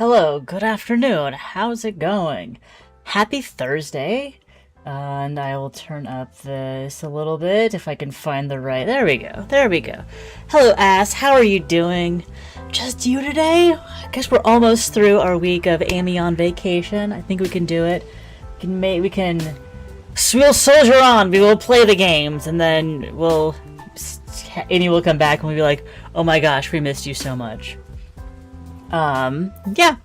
Hello, good afternoon. How's it going? Happy Thursday. And I will turn up this a little bit if I can find the right. There we go. There we go. Hello, Ass. How are you doing? Just you today? I guess we're almost through our week of Amy on vacation. I think we can do it. We'll soldier on. We will play the games, and then Amy will come back and we'll be like, "Oh my gosh, we missed you so much." Yeah.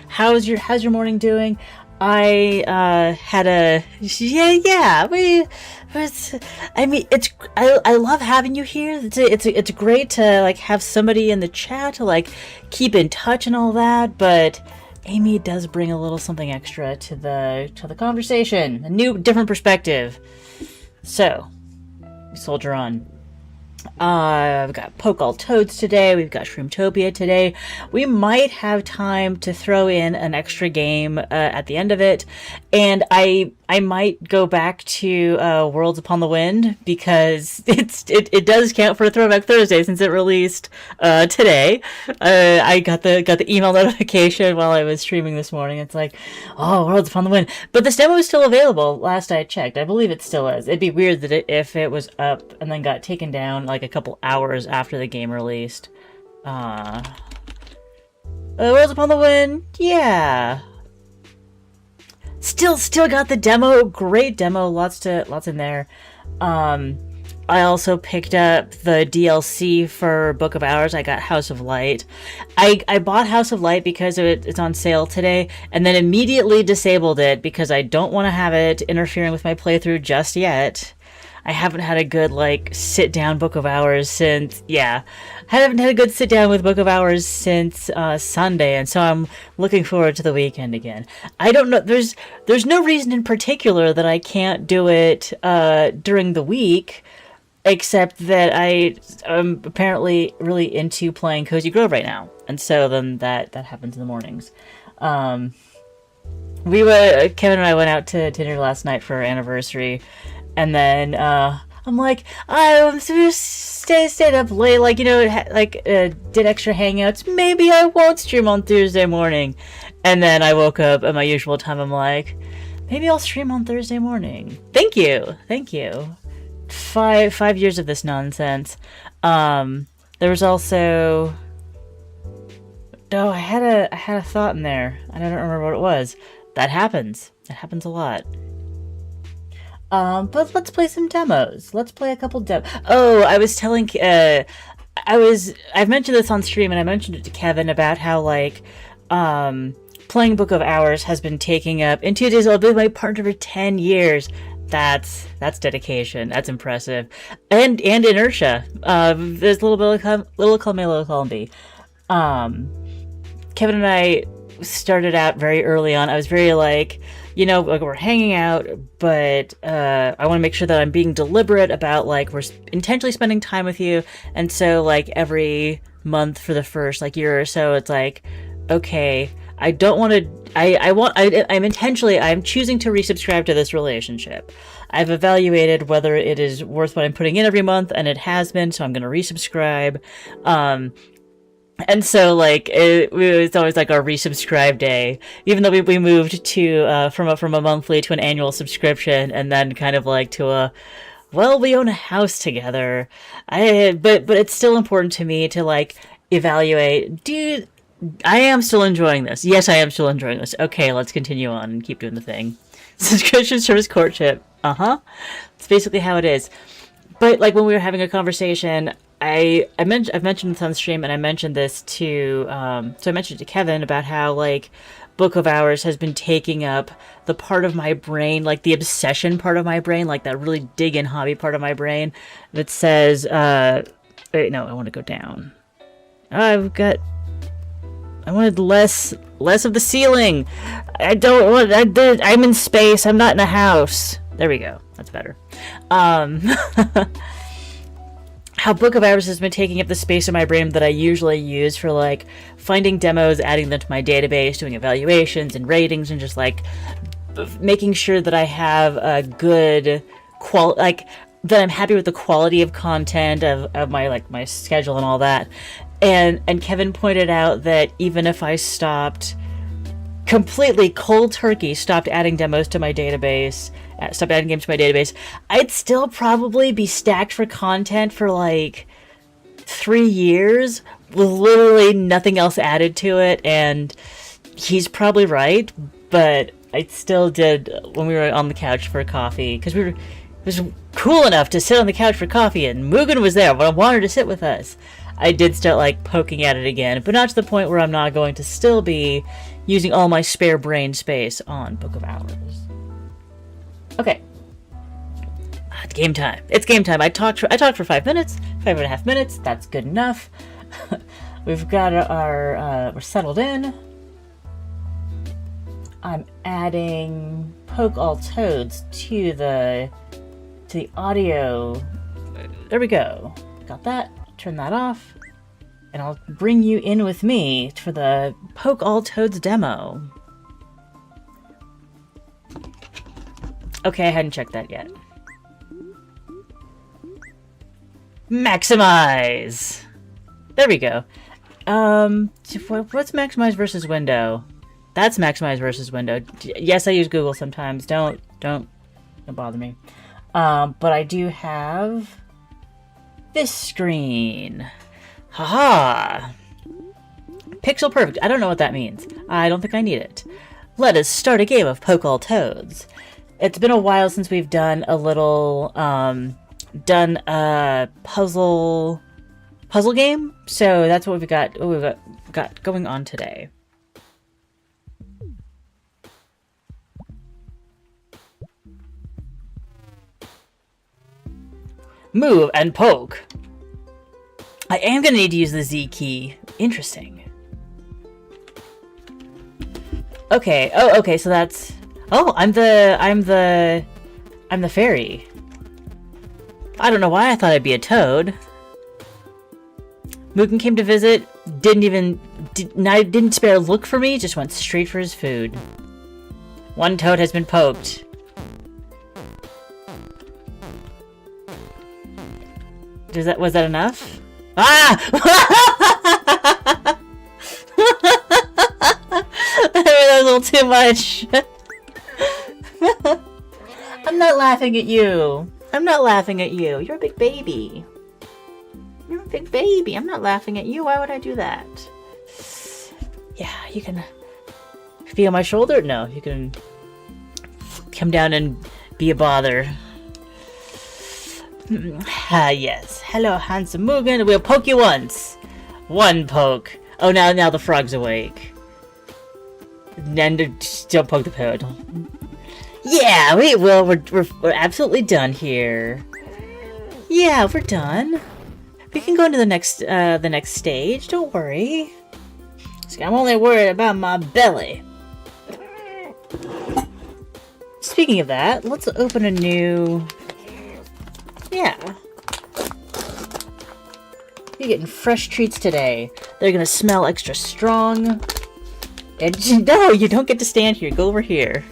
How's your morning doing? Had a yeah. I love having you here. It's great to like have somebody in the chat to like keep in touch and all that. But Amy does bring a little something extra to the conversation, different perspective. So, soldier on. We've got Poke All Toads today. We've got Shroomtopia today. We might have time to throw in an extra game at the end of it, and I might go back to Worlds Upon the Wind because it does count for Throwback Thursday since it released today. I got the email notification while I was streaming this morning. It's like, oh, Worlds Upon the Wind, but this demo is still available. Last I checked, I believe it still is. It'd be weird that if it was up and then got taken down like a couple hours after the game released. Worlds Upon the Wind, yeah. Still got the demo. Great demo. Lots in there. I also picked up the DLC for Book of Hours. I got House of Light. I bought House of Light because it's on sale today, and then immediately disabled it because I don't want to have it interfering with my playthrough just yet. I haven't had a good sit down Book of Hours since I haven't had a good sit down with Book of Hours since Sunday, and so I'm looking forward to the weekend again. I don't know. There's no reason in particular that I can't do it during the week, except that I'm apparently really into playing Cozy Grove right now, and so then that happens in the mornings. Kevin and I went out to dinner last night for our anniversary. And then I'm like, I stayed up late, did extra hangouts. Maybe I won't stream on Thursday morning. And then I woke up at my usual time. I'm like, maybe I'll stream on Thursday morning. Thank you. 5 years of this nonsense. There was also, I had a thought in there. I don't remember what it was. That happens. It happens a lot. But let's play some demos. Let's play a couple demos. Oh, I was telling, I've mentioned this on stream, and I mentioned it to Kevin about how, playing Book of Hours has been taking up, in 2 days, I'll be my partner for 10 years. That's dedication. That's impressive. And inertia. There's a little bit of little column A, little column B. Kevin and I started out very early on. I was very we're hanging out, but I want to make sure that I'm being deliberate about we're intentionally spending time with you. And so every month for the first year or so, it's okay, I don't want to. I'm choosing to resubscribe to this relationship. I've evaluated whether it is worth what I'm putting in every month, and it has been. So I'm going to resubscribe. And so, it's always our resubscribe day, even though we moved to from a monthly to an annual subscription, and then kind of to we own a house together. But it's still important to me to evaluate. I am still enjoying this. Yes, I am still enjoying this. Okay, let's continue on and keep doing the thing. Subscription service courtship. It's basically how it is. But when we were having a conversation, I've mentioned this on stream, and I mentioned this to I mentioned it to Kevin about how Book of Hours has been taking up the part of my brain, the obsession part of my brain, that really dig in hobby part of my brain that says wait, no, I want to go down. I wanted less of the ceiling. I'm in space. I'm not in a house. There we go. That's better. How Book of Hours has been taking up the space in my brain that I usually use for finding demos, adding them to my database, doing evaluations and ratings, and just making sure that I have a good that I'm happy with the quality of content of my like my schedule and all that. And Kevin pointed out that even if I stopped completely cold turkey, stopped adding demos to my database, stopped adding games to my database, I'd still probably be stacked for content for like 3 years with literally nothing else added to it. And he's probably right, but I still did when we were on the couch for coffee, because it was cool enough to sit on the couch for coffee, and Mugen was there, but I wanted to sit with us. I did start like poking at it again, but not to the point where I'm not going to still be using all my spare brain space on Book of Hours. Okay. It's game time. It's game time. I talked for 5 minutes, 5.5 minutes. That's good enough. We've got our we're settled in. I'm adding Poke All Toads to the audio. There we go. Got that. Turn that off. And I'll bring you in with me for the Poke All Toads demo. Okay, I hadn't checked that yet. Maximize! There we go. What's maximize versus window? That's maximize versus window. Yes, I use Google sometimes. Don't bother me. But I do have this screen. Haha! Pixel perfect. I don't know what that means. I don't think I need it. Let us start a game of Poke All Toads. It's been a while since we've done a little, done a puzzle game. So that's what we've got going on today. Move and poke. I am gonna need to use the Z key. Interesting. Okay. Oh, okay. So that's. Oh, I'm the fairy. I don't know why I thought I'd be a toad. Mugen came to visit. Didn't spare a look for me. Just went straight for his food. One toad has been poked. Was that enough? Ah! That was a little too much. I'm not laughing at you. I'm not laughing at you. You're a big baby. You're a big baby. I'm not laughing at you. Why would I do that? Yeah, you can feel my shoulder? No, you can come down and be a bother. Ah, yes. Hello, handsome Mugen. We'll poke you once. One poke. Oh, now the frog's awake. And don't poke the toad. Yeah, we will. We're absolutely done here. Yeah, we're done. We can go into the next stage. Don't worry. I'm only worried about my belly. Speaking of that, let's open a new. Yeah. You're getting fresh treats today. They're gonna smell extra strong. And no, you don't get to stand here. Go over here.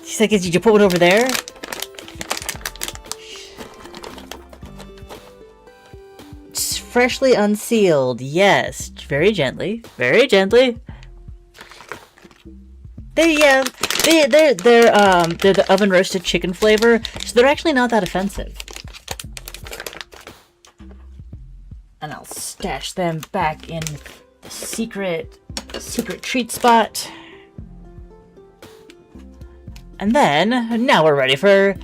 She's like, did you put one over there? Just freshly unsealed. Yes. Very gently. Very gently. They're the oven roasted chicken flavor, so they're actually not that offensive. And I'll stash them back in the secret treat spot. And then now we're ready for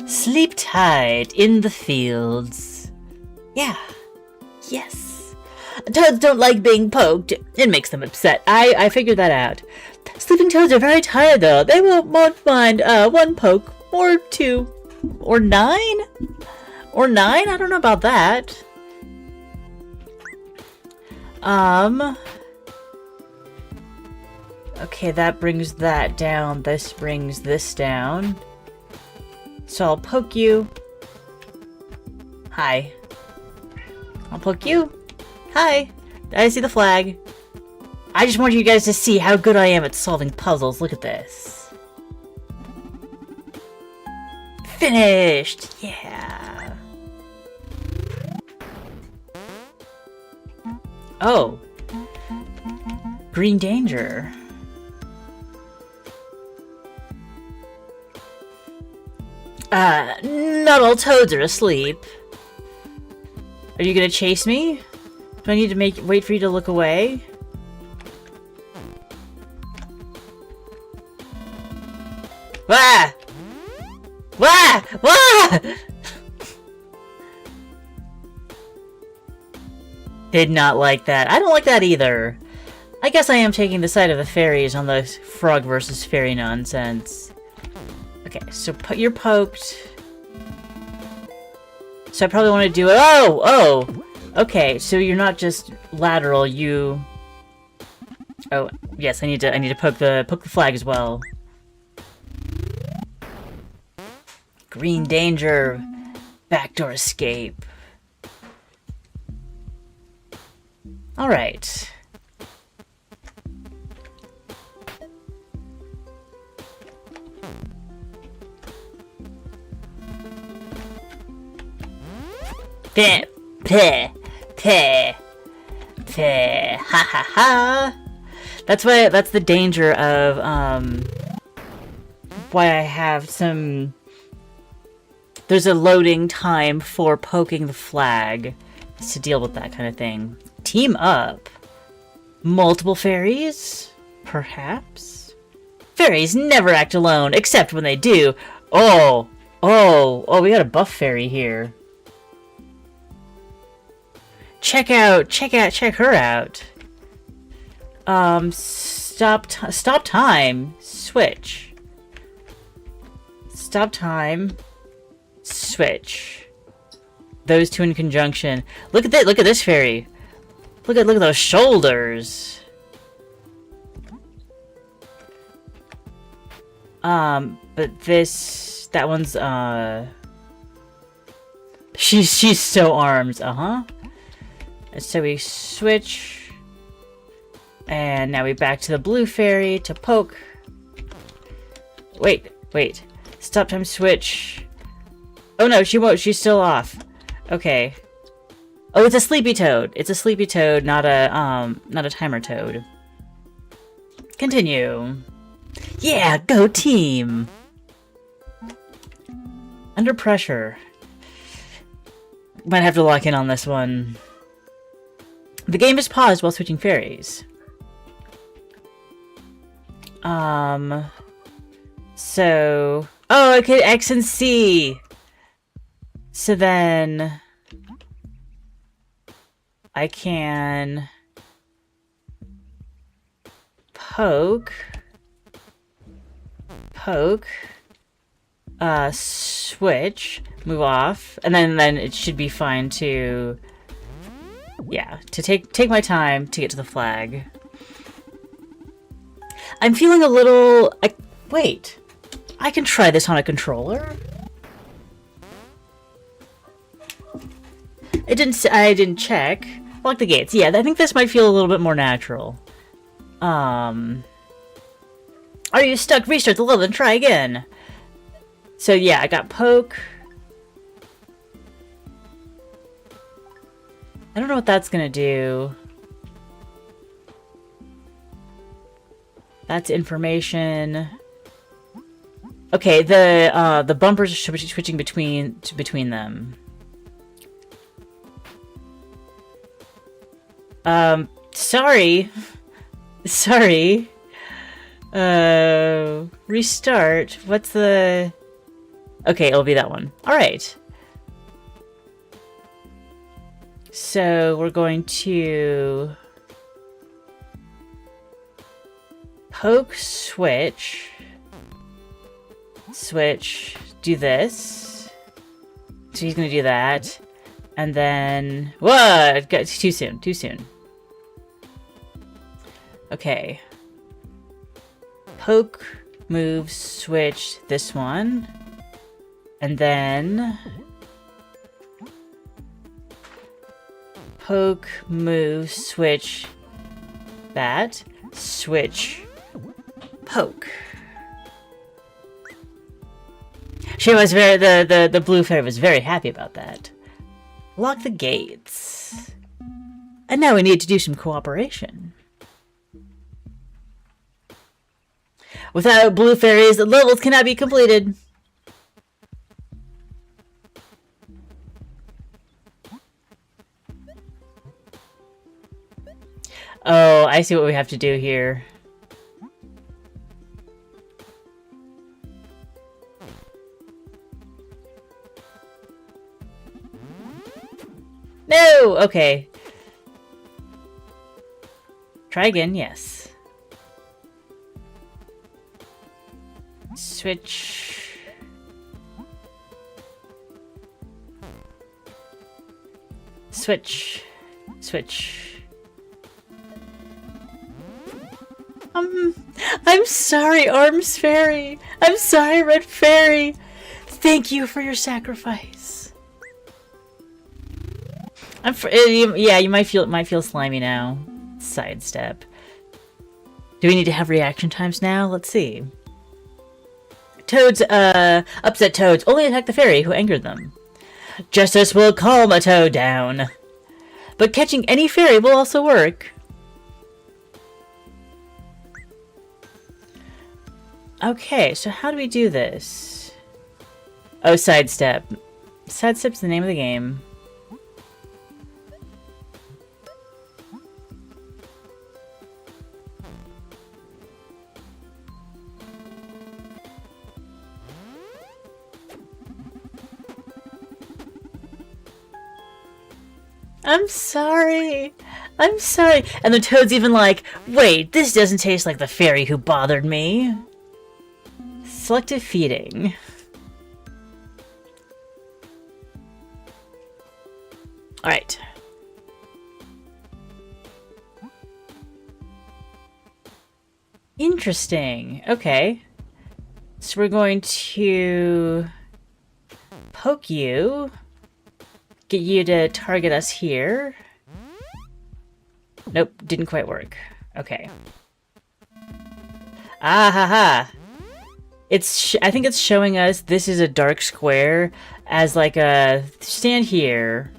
sleep tight in the fields. Yeah. Yes. Toads don't like being poked. It makes them upset. I figured that out. Sleeping toads are very tired, though. They won't mind one poke, or two, or 9? Or 9? I don't know about that. Okay, that brings that down. This brings this down. So I'll poke you. Hi. I'll poke you. Hi. I see the flag. I just want you guys to see how good I am at solving puzzles. Look at this. Finished! Yeah! Oh. Green danger. Not all toads are asleep. Are you gonna chase me? Do I need to wait for you to look away? Wah! Wah! Wah! Did not like that. I don't like that either. I guess I am taking the side of the fairies on the frog versus fairy nonsense. Okay, so you're poked. So I probably want to do it. Oh! Oh! Okay, so you're not just lateral, you... Oh, yes, I need to poke the flag as well. Green danger. Backdoor escape. Alright. Peh, peh, peh, peh, ha ha ha. That's the danger of, why I have some... There's a loading time for poking the flag to deal with that kind of thing. Team up. Multiple fairies? Perhaps? Fairies never act alone, except when they do. Oh, we got a buff fairy here. Check her out. Stop time. Switch. Stop time. Switch. Those two in conjunction. Look at this fairy. Look at those shoulders. But that one's she's so armed. So we switch, and now we back to the blue fairy to poke. Wait. Stop time switch. Oh no, she won't. She's still off. Okay. Oh, it's a sleepy toad. It's a sleepy toad, not a timer toad. Continue. Yeah, go team. Under pressure. Might have to lock in on this one. The game is paused while switching fairies. So... Oh, okay, X and C! So then... I can... Poke... Switch, move off, and then it should be fine to... Yeah, to take my time to get to the flag. I'm feeling a little... Wait. I can try this on a controller? I didn't check. Lock the gates. Yeah, I think this might feel a little bit more natural. Are you stuck? Restart the level and try again. So yeah, I got poke. I don't know what that's gonna do. That's information. Okay, the bumpers are switching between them. Sorry. Restart. What's the... Okay, it'll be that one. Alright. So, we're going to... Poke, switch. Switch. Do this. So he's gonna do that. And then... Whoa! Too soon. Okay. Poke, move, switch this one. And then... Poke, move, switch that. Switch, poke. She was very the blue fairy was very happy about that. Lock the gates. And now we need to do some cooperation. Without blue fairies, the levels cannot be completed. Oh, I see what we have to do here. No! Okay. Try again, yes. Switch. Switch. Switch. I'm sorry, Arms Fairy. I'm sorry, Red Fairy. Thank you for your sacrifice. Yeah, you might feel slimy now. Sidestep. Do we need to have reaction times now? Let's see. Toads, upset toads only attack the fairy who angered them. Justice will calm a toad down. But catching any fairy will also work. Okay, so how do we do this? Oh, sidestep. Sidestep's the name of the game. I'm sorry. I'm sorry. And the toad's even like, wait, this doesn't taste like the fairy who bothered me. Selective feeding. Alright. Interesting. Okay. So we're going to poke you. Get you to target us here. Nope, didn't quite work. Okay. Ah ha ha. I think it's showing us this is a dark square as like a stand here.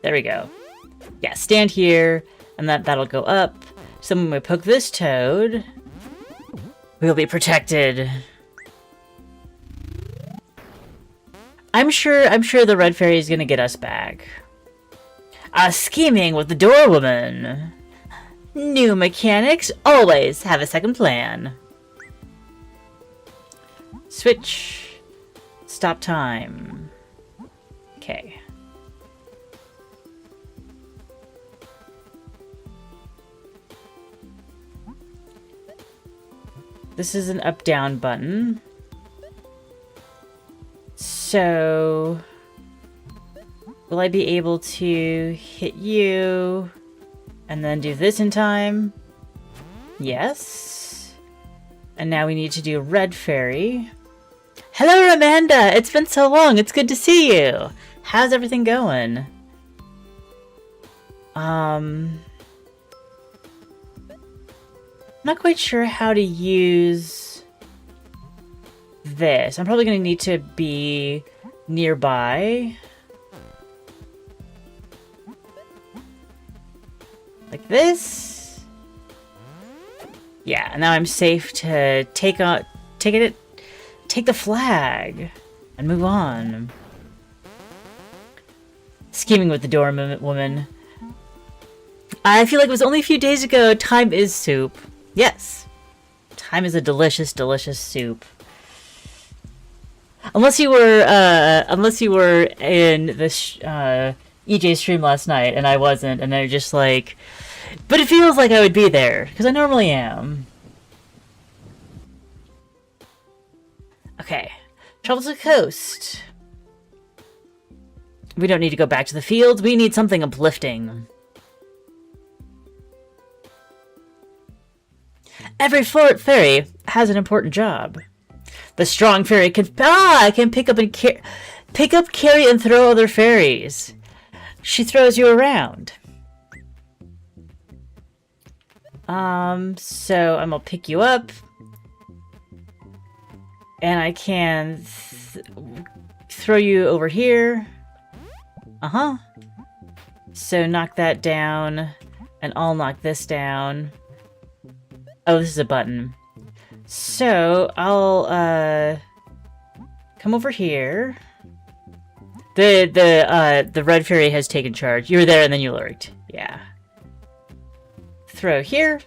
There we go. Yeah, stand here and that'll go up. So when we poke this toad, we'll be protected. I'm sure the red fairy is gonna get us back. Scheming with the door woman. New mechanics always have a second plan. Switch. Stop time. Okay. This is an up-down button. So, will I be able to hit you and then do this in time? Yes. And now we need to do Red Fairy. Hello, Amanda! It's been so long. It's good to see you. How's everything going? Not quite sure how to use this. I'm probably going to need to be nearby. Like this. Yeah, now I'm safe to take the flag and move on. Scheming with the door woman. I feel like it was only a few days ago. Time is soup. Yes. Time is a delicious, delicious soup. Unless you were in this EJ stream last night and I wasn't, and they're just like, but it feels like I would be there because I normally am. Okay, travel to the coast. We don't need to go back to the fields. We need something uplifting. Every fairy has an important job. The strong fairy can pick up, carry, and throw other fairies. She throws you around. So I'm gonna pick you up And I can throw you over here. Uh-huh. So knock that down, and I'll knock this down. Oh, this is a button. So I'll come over here. The red fairy has taken charge. You were there and then you lurked. Yeah. Throw here.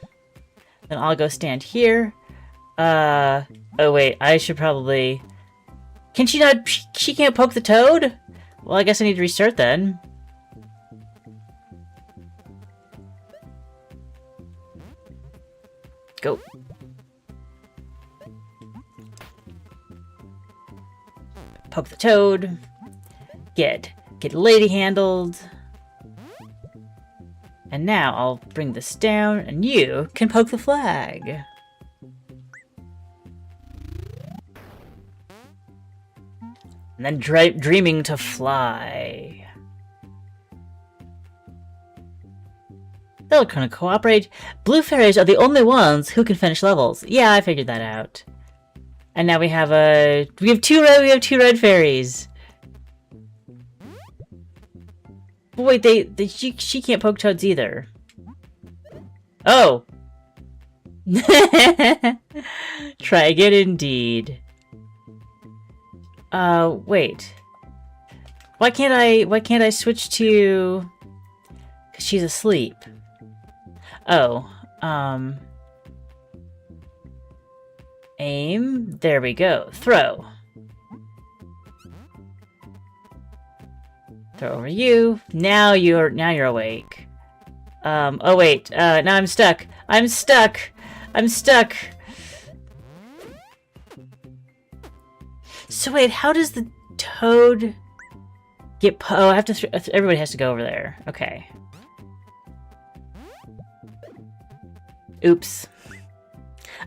Then I'll go stand here. Oh wait, I should probably... Can she not... She can't poke the toad? Well, I guess I need to restart then. Go. Poke the toad. Get lady handled. And now I'll bring this down and you can poke the flag. And then dreaming to fly. They'll kind of cooperate. Blue fairies are the only ones who can finish levels. Yeah, I figured that out. And now we have two red fairies. But wait, she can't poke toads either. Oh. Try again indeed. Wait. Why can't I switch to... 'Cause she's asleep. Oh, aim. There we go. Throw. Throw over you. Now you're awake. Oh wait. Now I'm stuck. I'm stuck. So wait, how does the toad get... Oh, I have to... Everybody has to go over there. Okay. Oops.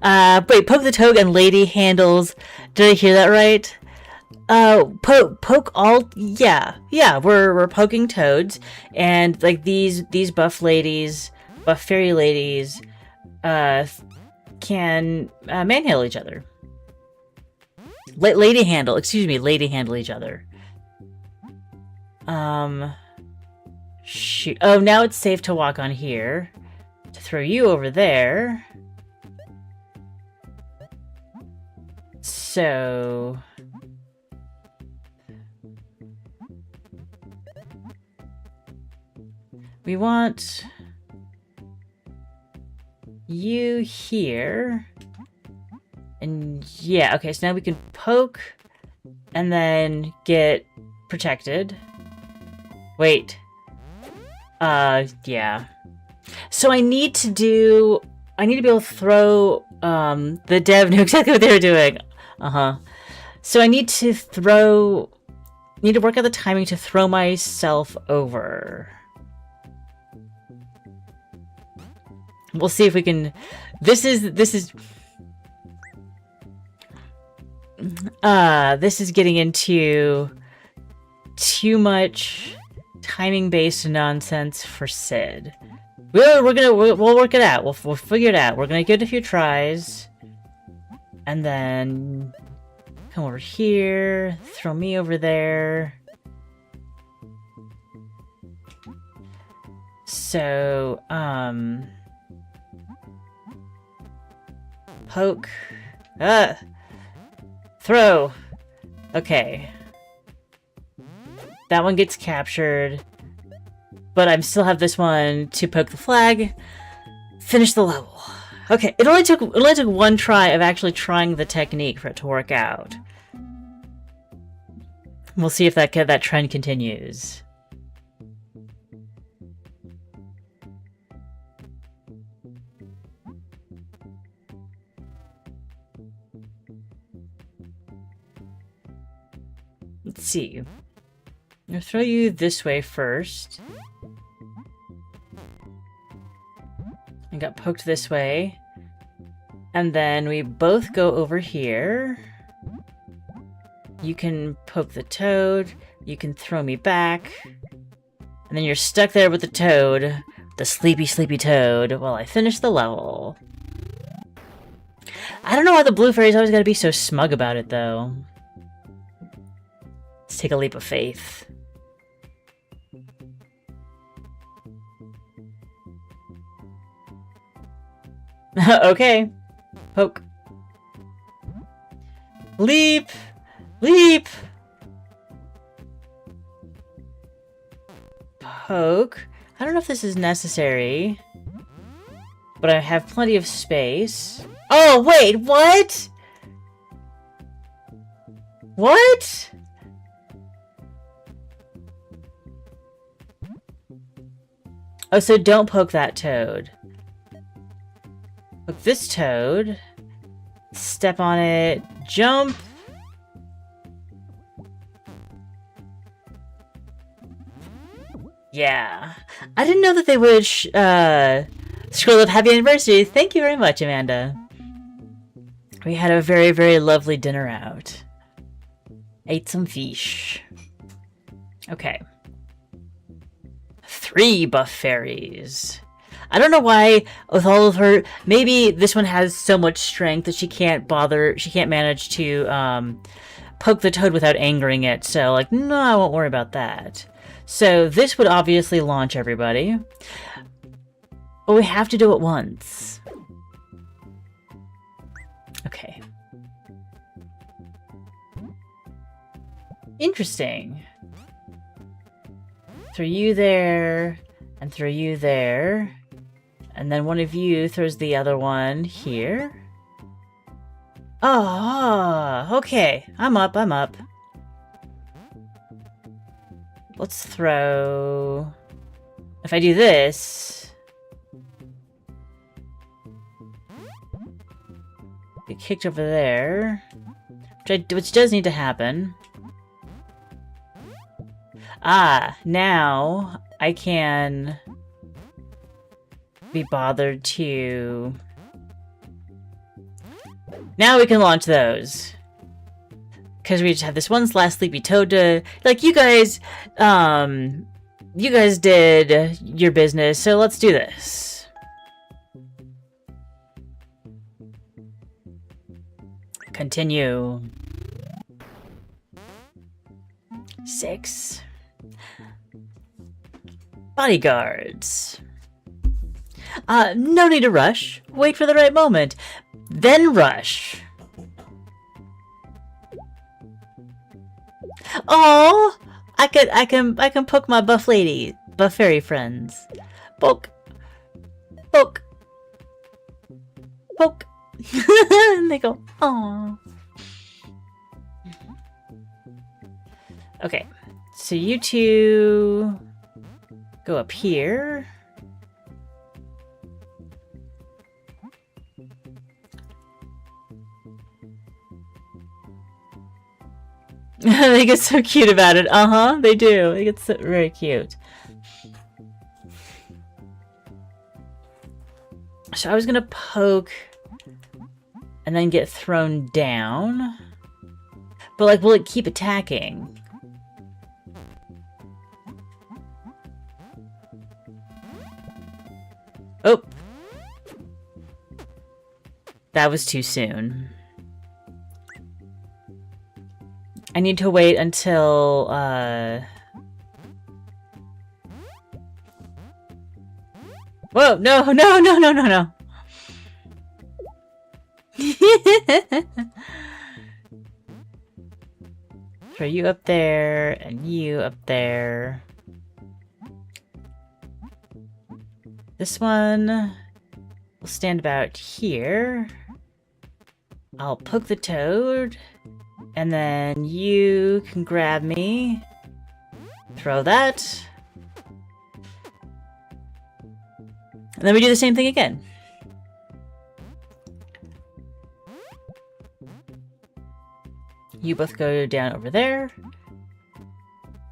Wait, poke the toad and lady handles. Did I hear that right? Poke all... Yeah, we're poking toads. And, like, these buff fairy ladies, can, manhandle each other. Lady handle each other. Shoot. Oh, now it's safe to walk on here. To throw you over there. So... we want... you here. And yeah, okay, so now we can poke and then get protected. Wait. Yeah. So I need to be able to throw, the dev knew exactly what they were doing. So I need to work out the timing to throw myself over. We'll see if we can, this is getting into too much timing-based nonsense for Sid. We'll work it out. We'll figure it out. We're gonna give it a few tries. And then come over here, throw me over there. So, poke. Throw. Okay. That one gets captured. But I still have this one to poke the flag. Finish the level. Okay, it only took one try of actually trying the technique for it to work out. We'll see if that trend continues. Let's see. I'm gonna throw you this way first. I got poked this way. And then we both go over here. You can poke the toad. You can throw me back. And then you're stuck there with the toad. The sleepy, sleepy toad while I finish the level. I don't know why the blue fairies always gotta be so smug about it, though. Let's take a leap of faith. Okay. Poke. Leap! Leap! Poke. I don't know if this is necessary, but I have plenty of space. Oh, wait, what? What? Oh, so don't poke that toad. Poke this toad. Step on it. Jump. Yeah. I didn't know that they would scroll up happy anniversary. Thank you very much, Amanda. We had a very, very lovely dinner out. Ate some fish. Okay. 3 buff fairies. I don't know why, with all of her... Maybe this one has so much strength that she can't manage to poke the toad without angering it. So, like, no, I won't worry about that. So, this would obviously launch everybody. But we have to do it once. Okay. Interesting. Throw you there, and throw you there. And then one of you throws the other one here. Oh, okay. I'm up, I'm up. Let's throw... If I do this... Get kicked over there. Which does need to happen. Ah, now I can be bothered to... Now we can launch those. Because we just have this one last sleepy toad to... Like, you guys did your business, so let's do this. Continue. 6. Bodyguards. No need to rush. Wait for the right moment. Then rush. Oh, I can poke my buff fairy friends. Poke. Poke. Poke. And they go, oh. Okay. So you two go up here. They get so cute about it. Uh-huh, they do. They get so very cute. So I was gonna poke and then get thrown down. But, like, will it keep attacking? Oh. That was too soon. I need to wait until, Whoa, no, no, no, no, no, no. Throw you up there, and you up there. This one will stand about here. I'll poke the toad. And then you can grab me. Throw that. And then we do the same thing again. You both go down over there.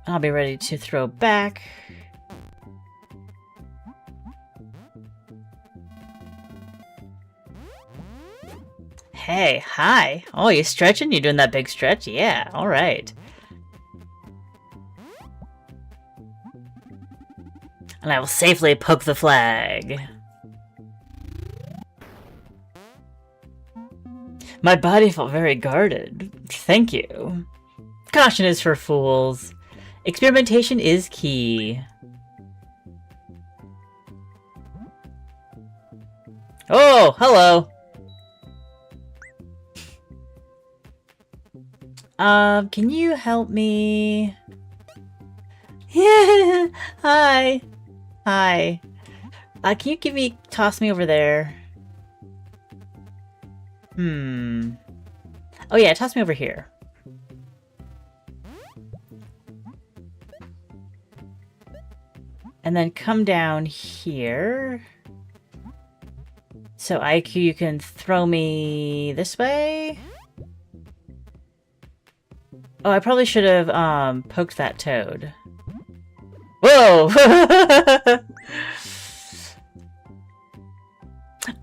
I'll be ready to throw back. Hey, hi. Oh, you stretching? You doing that big stretch? Yeah, alright. And I will safely poke the flag. My body felt very guarded. Thank you. Caution is for fools. Experimentation is key. Oh, hello. Can you help me? Yeah. Hi. Hi. Can you toss me over there? Oh yeah, toss me over here. And then come down here. So you can throw me this way? Oh, I probably should have, poked that toad. Whoa!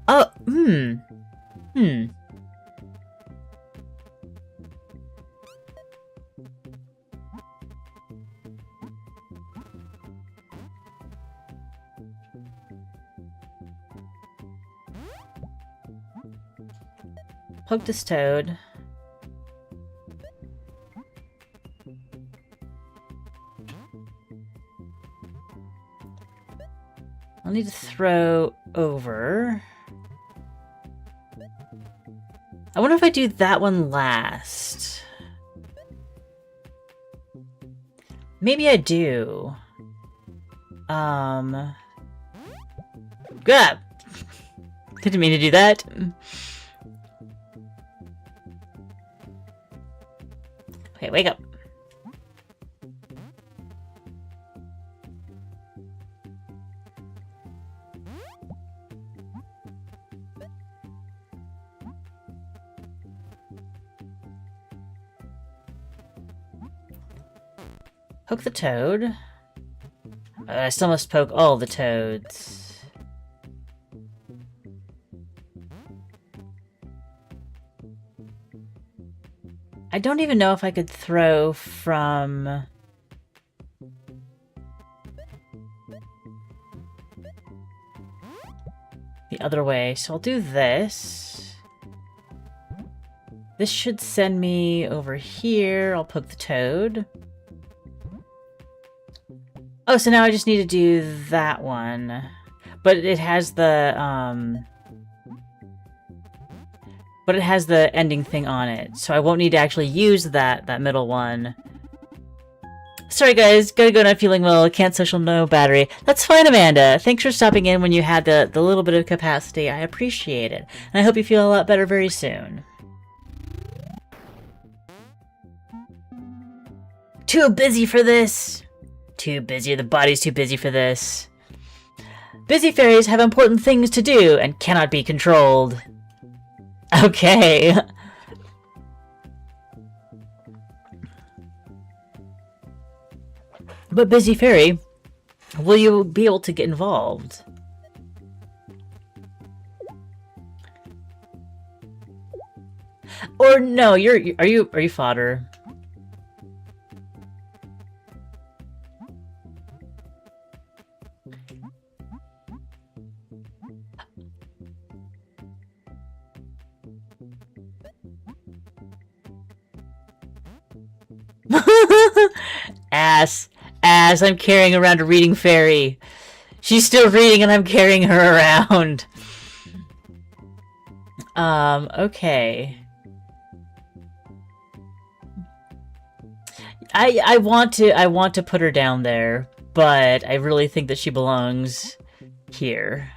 Oh, Poke this toad. I'll need to throw over. I wonder if I do that one last. Maybe I do. God. Didn't mean to do that. Okay, wake up. Poke the toad. I still must poke all the toads. I don't even know if I could throw from... the other way, so I'll do this. This should send me over here. I'll poke the toad. Oh, so now I just need to do that one. But it has the, but it has the ending thing on it, so I won't need to actually use that middle one. Sorry guys, gotta go, not feeling well, can't social, no battery. That's fine, Amanda. Thanks for stopping in when you had the little bit of capacity. I appreciate it. And I hope you feel a lot better very soon. Too busy for this. Too busy, the body's too busy for this. Busy fairies have important things to do and cannot be controlled. Okay. But busy fairy, will you be able to get involved? Or no, are you fodder? Ass, I'm carrying around a reading fairy. She's still reading and I'm carrying her around. Okay. I want to put her down there, but I really think that she belongs here.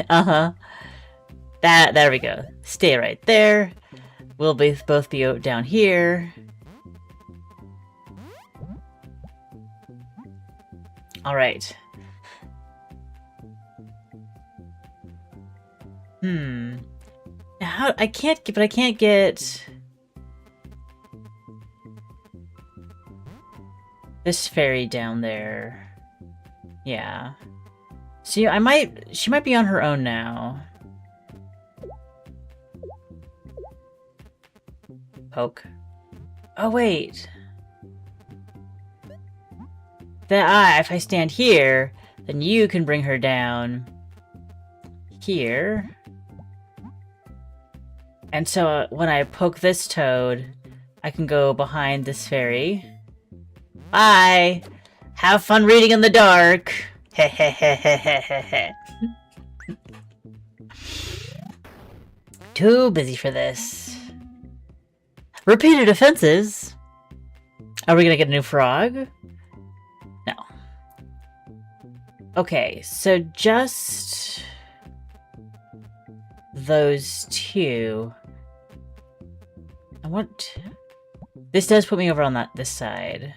Uh-huh. There we go. Stay right there. We'll both be down here. All right. I can't get this fairy down there. Yeah. See, she might be on her own now. Poke. Oh, wait. if I stand here, then you can bring her down here. And so when I poke this toad, I can go behind this fairy. Bye! Have fun reading in the dark! Hehehehehehe. Too busy for this. Repeated offenses? Are we gonna get a new frog? No. Okay, so just those two. I want... This does put me over on this side.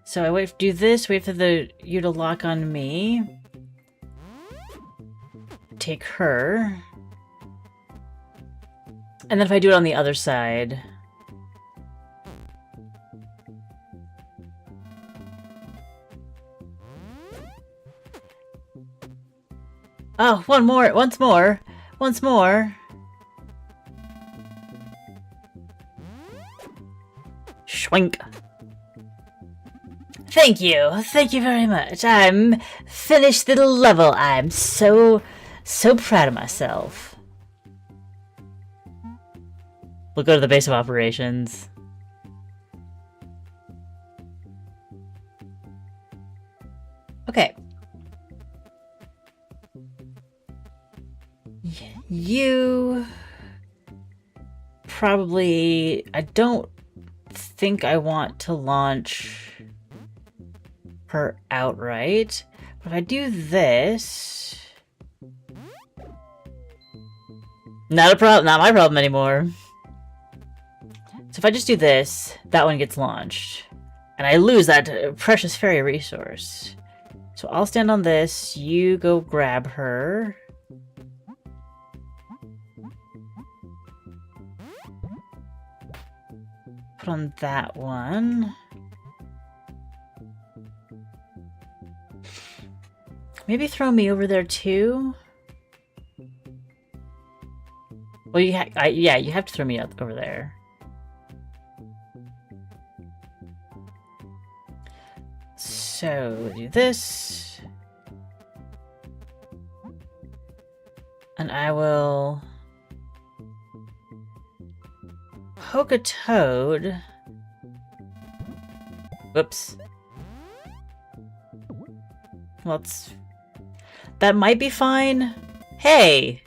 So I wait, do this, wait for you to lock on me. Take her. And then if I do it on the other side. Oh, once more. Schwink. Thank you very much. I'm finished the level. I'm so proud of myself. We'll go to the base of operations. Okay. You probably... I don't think I want to launch her outright. But if I do this... Not a problem, not my problem anymore. So if I just do this, that one gets launched. And I lose that precious fairy resource. So I'll stand on this, you go grab her. Put on that one. Maybe throw me over there too? Well, yeah, you have to throw me up over there. So, do this. And I will poke a toad. Whoops. Well, that might be fine. Hey!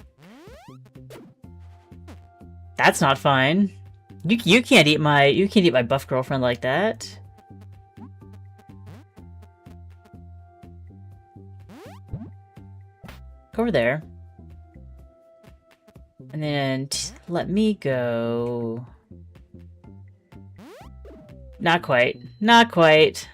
That's not fine. You can't eat my buff girlfriend like that. Go over there. And then let me go. Not quite. Not quite.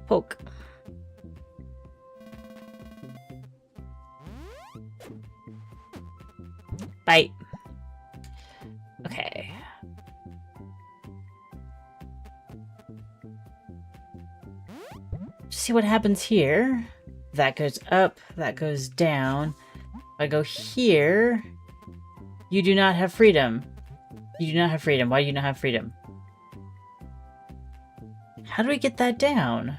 Poke. Bite. Okay. See what happens here. That goes up, that goes down. If I go here, you do not have freedom. You do not have freedom. Why do you not have freedom? How do we get that down?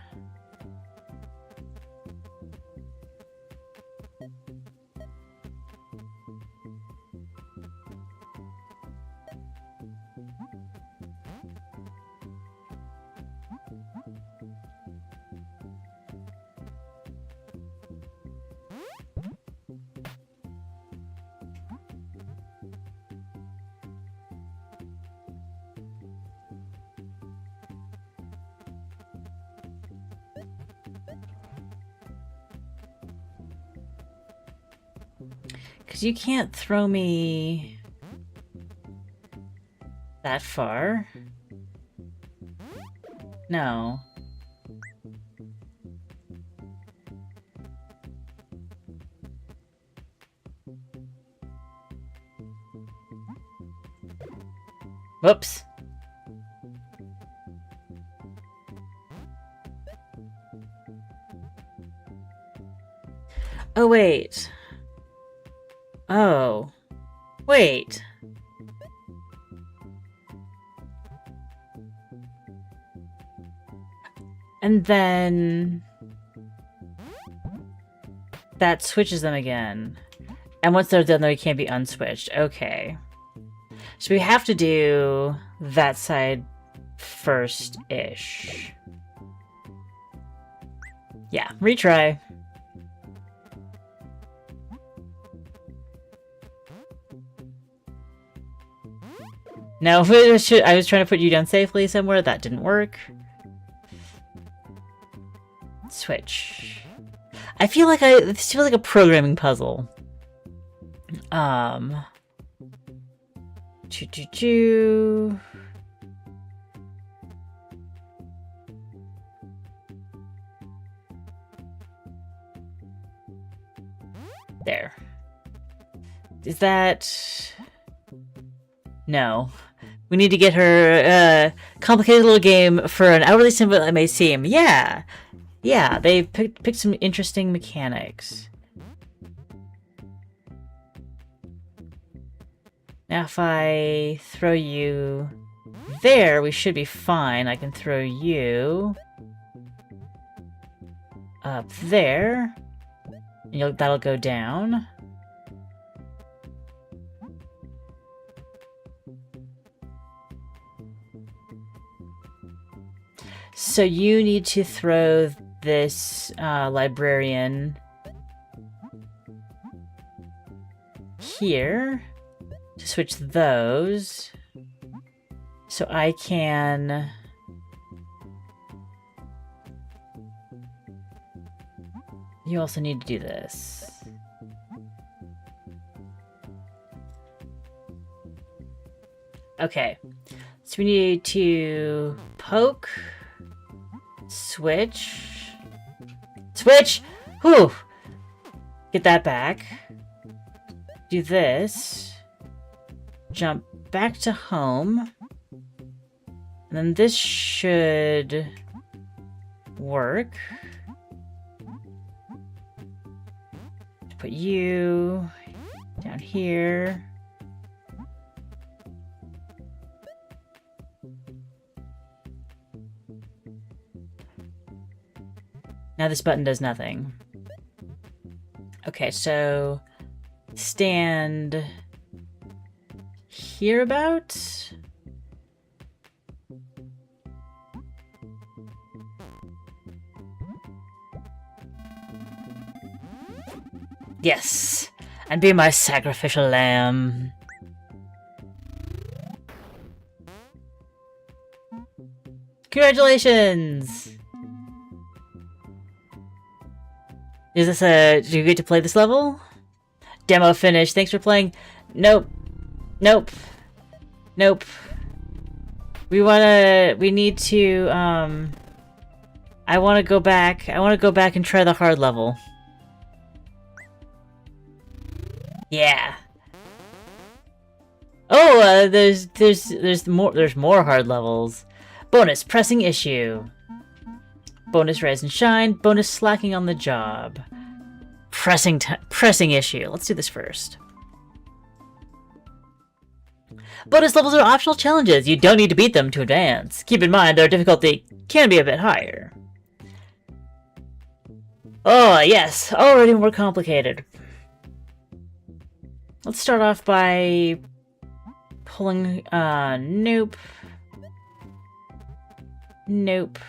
Because you can't throw me that far. No. Whoops. Oh, wait. Oh. Wait. And then... that switches them again. And once they're done, they can't be unswitched. Okay. So we have to do that side first-ish. Yeah, retry. No, I was trying to put you down safely somewhere. That didn't work. Switch. I feel like this feels like a programming puzzle. Choo. There. Is that... No. We need to get her a complicated little game for an outwardly simple it may seem. Yeah. Yeah, they picked some interesting mechanics. Now if I throw you there, we should be fine. I can throw you up there. And that'll go down. So you need to throw this librarian here to switch those. So I can... You also need to do this. Okay. So we need to poke, switch, whew, get that back, do this, jump back to home, and then this should work. Put you down here. Now this button does nothing. Okay, so stand here about. Yes, and be my sacrificial lamb. Congratulations! Is this do you get to play this level? Demo finished. Thanks for playing. Nope. We need to, I want to go back and try the hard level. Yeah. Oh, there's more hard levels. Bonus, pressing issue. Bonus, rise and shine. Bonus, slacking on the job. Pressing issue. Let's do this first. Bonus levels are optional challenges. You don't need to beat them to advance. Keep in mind, their difficulty can be a bit higher. Oh, yes. Already more complicated. Let's start off by pulling, nope. Nope.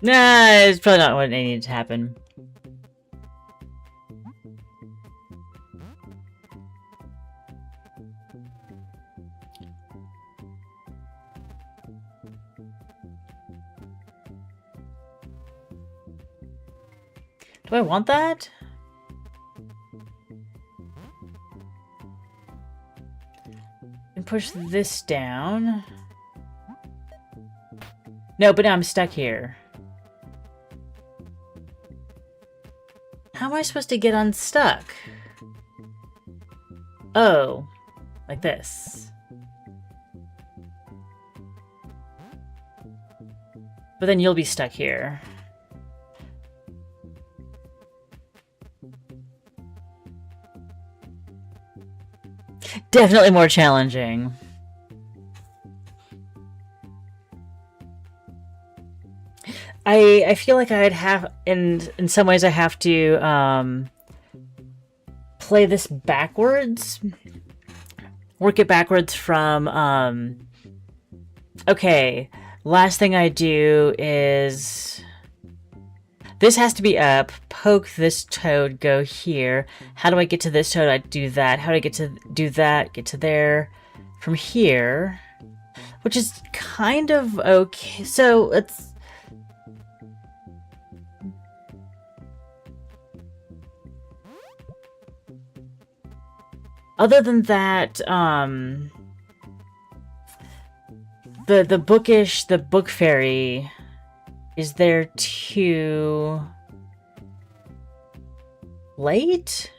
Nah, it's probably not what needed to happen. Do I want that? And push this down. No, but now I'm stuck here. How am I supposed to get unstuck? Oh, like this. But then you'll be stuck here. Definitely more challenging. I feel like I'd have, in some ways I have to play this backwards. Work it backwards from, okay, last thing I do is, this has to be up, poke this toad, go here. How do I get to this toad? I do that. How do I get to do that? Get to there from here, which is kind of okay. So it's, other than that, the book fairy is there too late?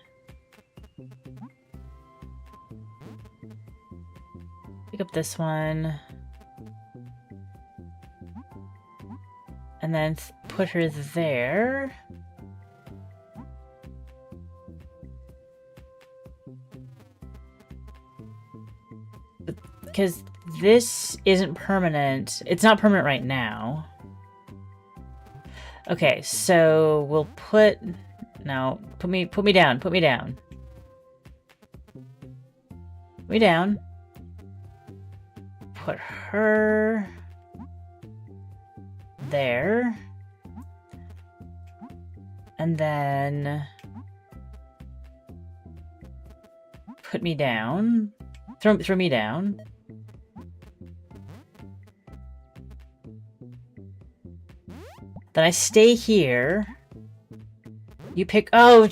Pick up this one. And then put her there. Because this isn't permanent. It's not permanent right now. Okay, so we'll put... No, put me down. Put me down. Put me down. Put her... there. And then... put me down. Throw me down. Then I stay here. You pick... Oh!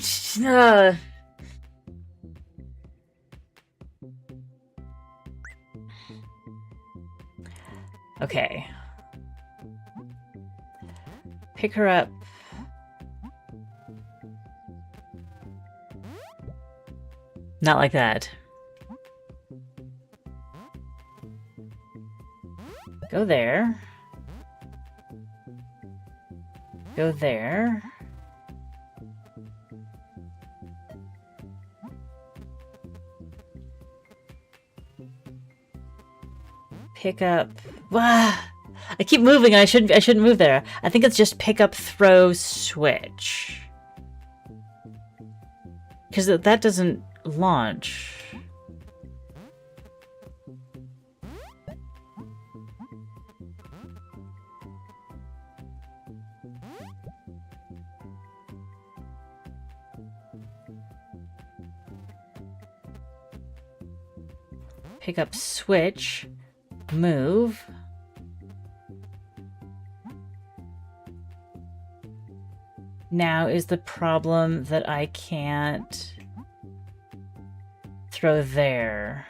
Okay. Pick her up. Not like that. Go there. Go there. Pick up. Wah! I keep moving. I shouldn't move there. I think it's just pick up, throw, switch. Because that doesn't launch. Pick up, switch, move. Now is the problem that I can't throw there.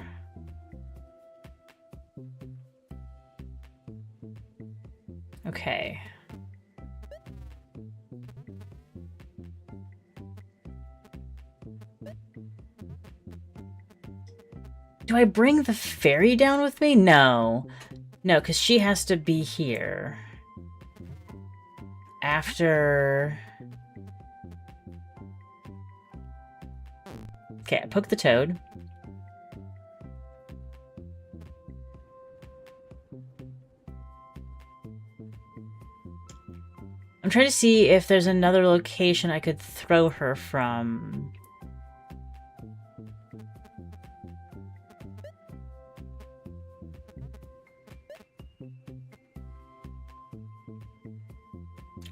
Okay. Do I bring the fairy down with me? No. No, because she has to be here. After... Okay, I poke the toad. I'm trying to see if there's another location I could throw her from.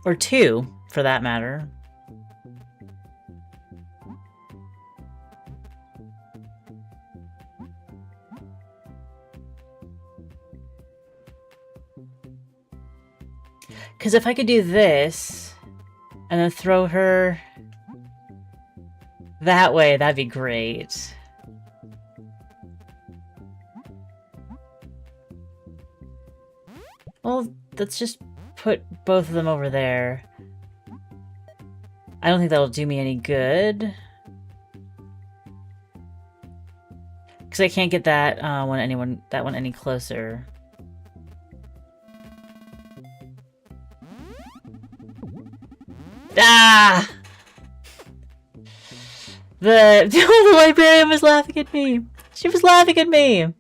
Or two, for that matter. Because if I could do this, and then throw her that way, that'd be great. Well, let's just put both of them over there. I don't think that'll do me any good. Because I can't get that one any closer. Ah! The librarian was laughing at me. She was laughing at me.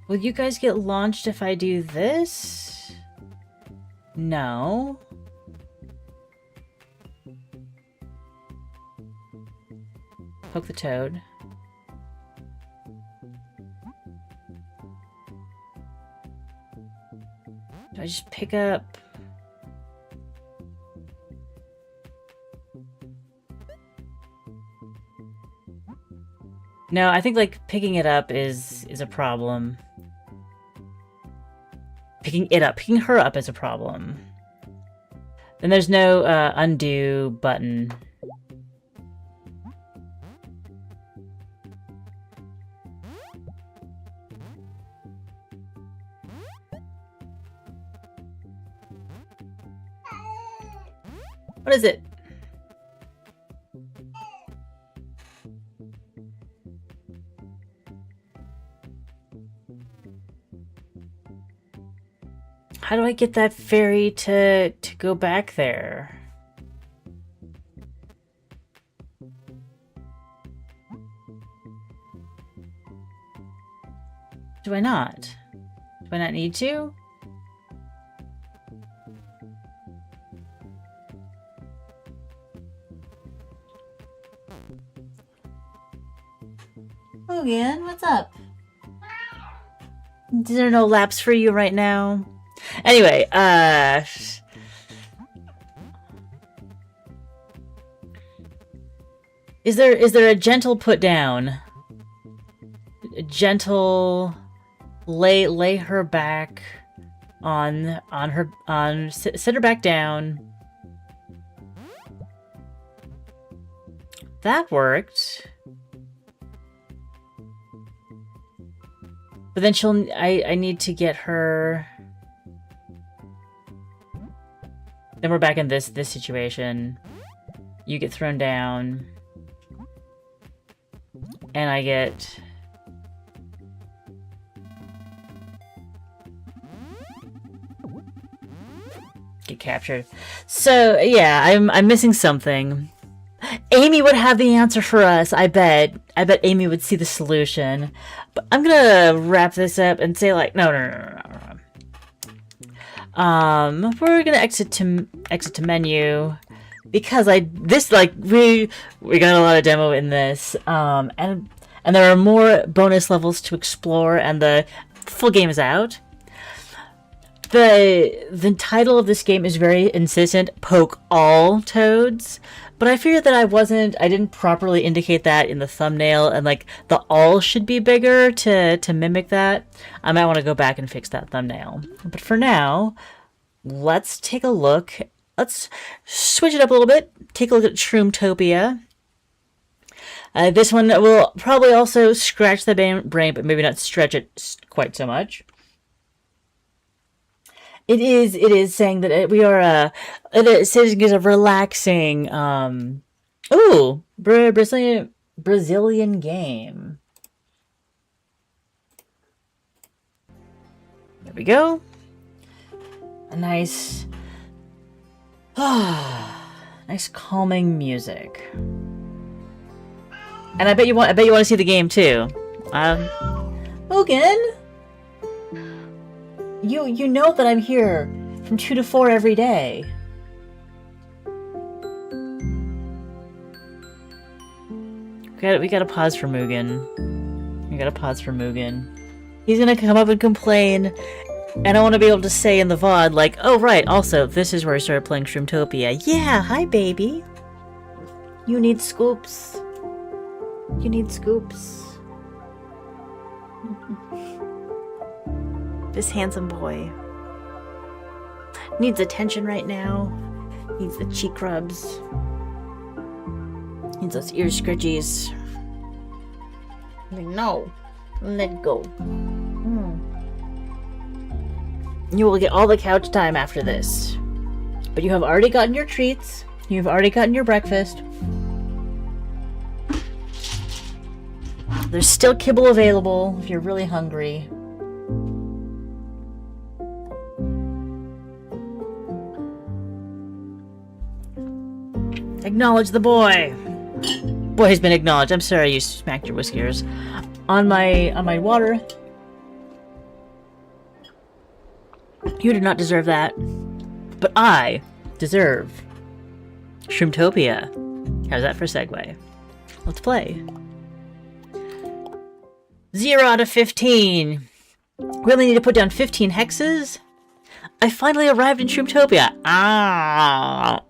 Will you guys get launched if I do this? No. Poke the toad. Do I just pick up? No, I think like picking it up is a problem. Picking her up is a problem. Then there's no undo button. What is it? How do I get that fairy to go back there? Do I not? Do I not need to? Logan, what's up? Is there no laps for you right now? Anyway, is there a gentle put down? A gentle lay her back sit her back down. That worked. But then I need to get her. Then we're back in this situation. You get thrown down. And I get captured. So yeah, I'm missing something. Amy would have the answer for us, I bet. I bet Amy would see the solution. But I'm gonna wrap this up and say like no. We're gonna exit to menu because we got a lot of demo in this, and there are more bonus levels to explore, and the full game is out. The title of this game is very insistent, poke all toads, but I fear that I didn't properly indicate that in the thumbnail, and like the all should be bigger to mimic that. I might want to go back and fix that thumbnail. But for now, let's take a look. Let's switch it up a little bit. Take a look at Shroomtopia. This one will probably also scratch the brain, but maybe not stretch it quite so much. It is saying that we are it says it's a relaxing Brazilian game. There we go. A nice nice calming music. And I bet you want to see the game too. Logan, you know that I'm here from 2 to 4 every day. We gotta pause for Mugen. We gotta pause for Mugen. He's gonna come up and complain, and I want to be able to say in the VOD like, oh right, also this is where I started playing Shroomtopia. Yeah, hi baby. You need scoops. You need scoops. This handsome boy needs attention right now. Needs the cheek rubs. Needs those ear scritchies. Like, no, let go. You will get all the couch time after this. But you have already gotten your treats. You've already gotten your breakfast. There's still kibble available if you're really hungry. Acknowledge the boy. Boy has been acknowledged. I'm sorry you smacked your whiskers on my water. You did not deserve that. But I deserve Shroomtopia. How's that for a segue? Let's play. 0 out of 15. We only need to put down 15 hexes. I finally arrived in Shroomtopia. Ah.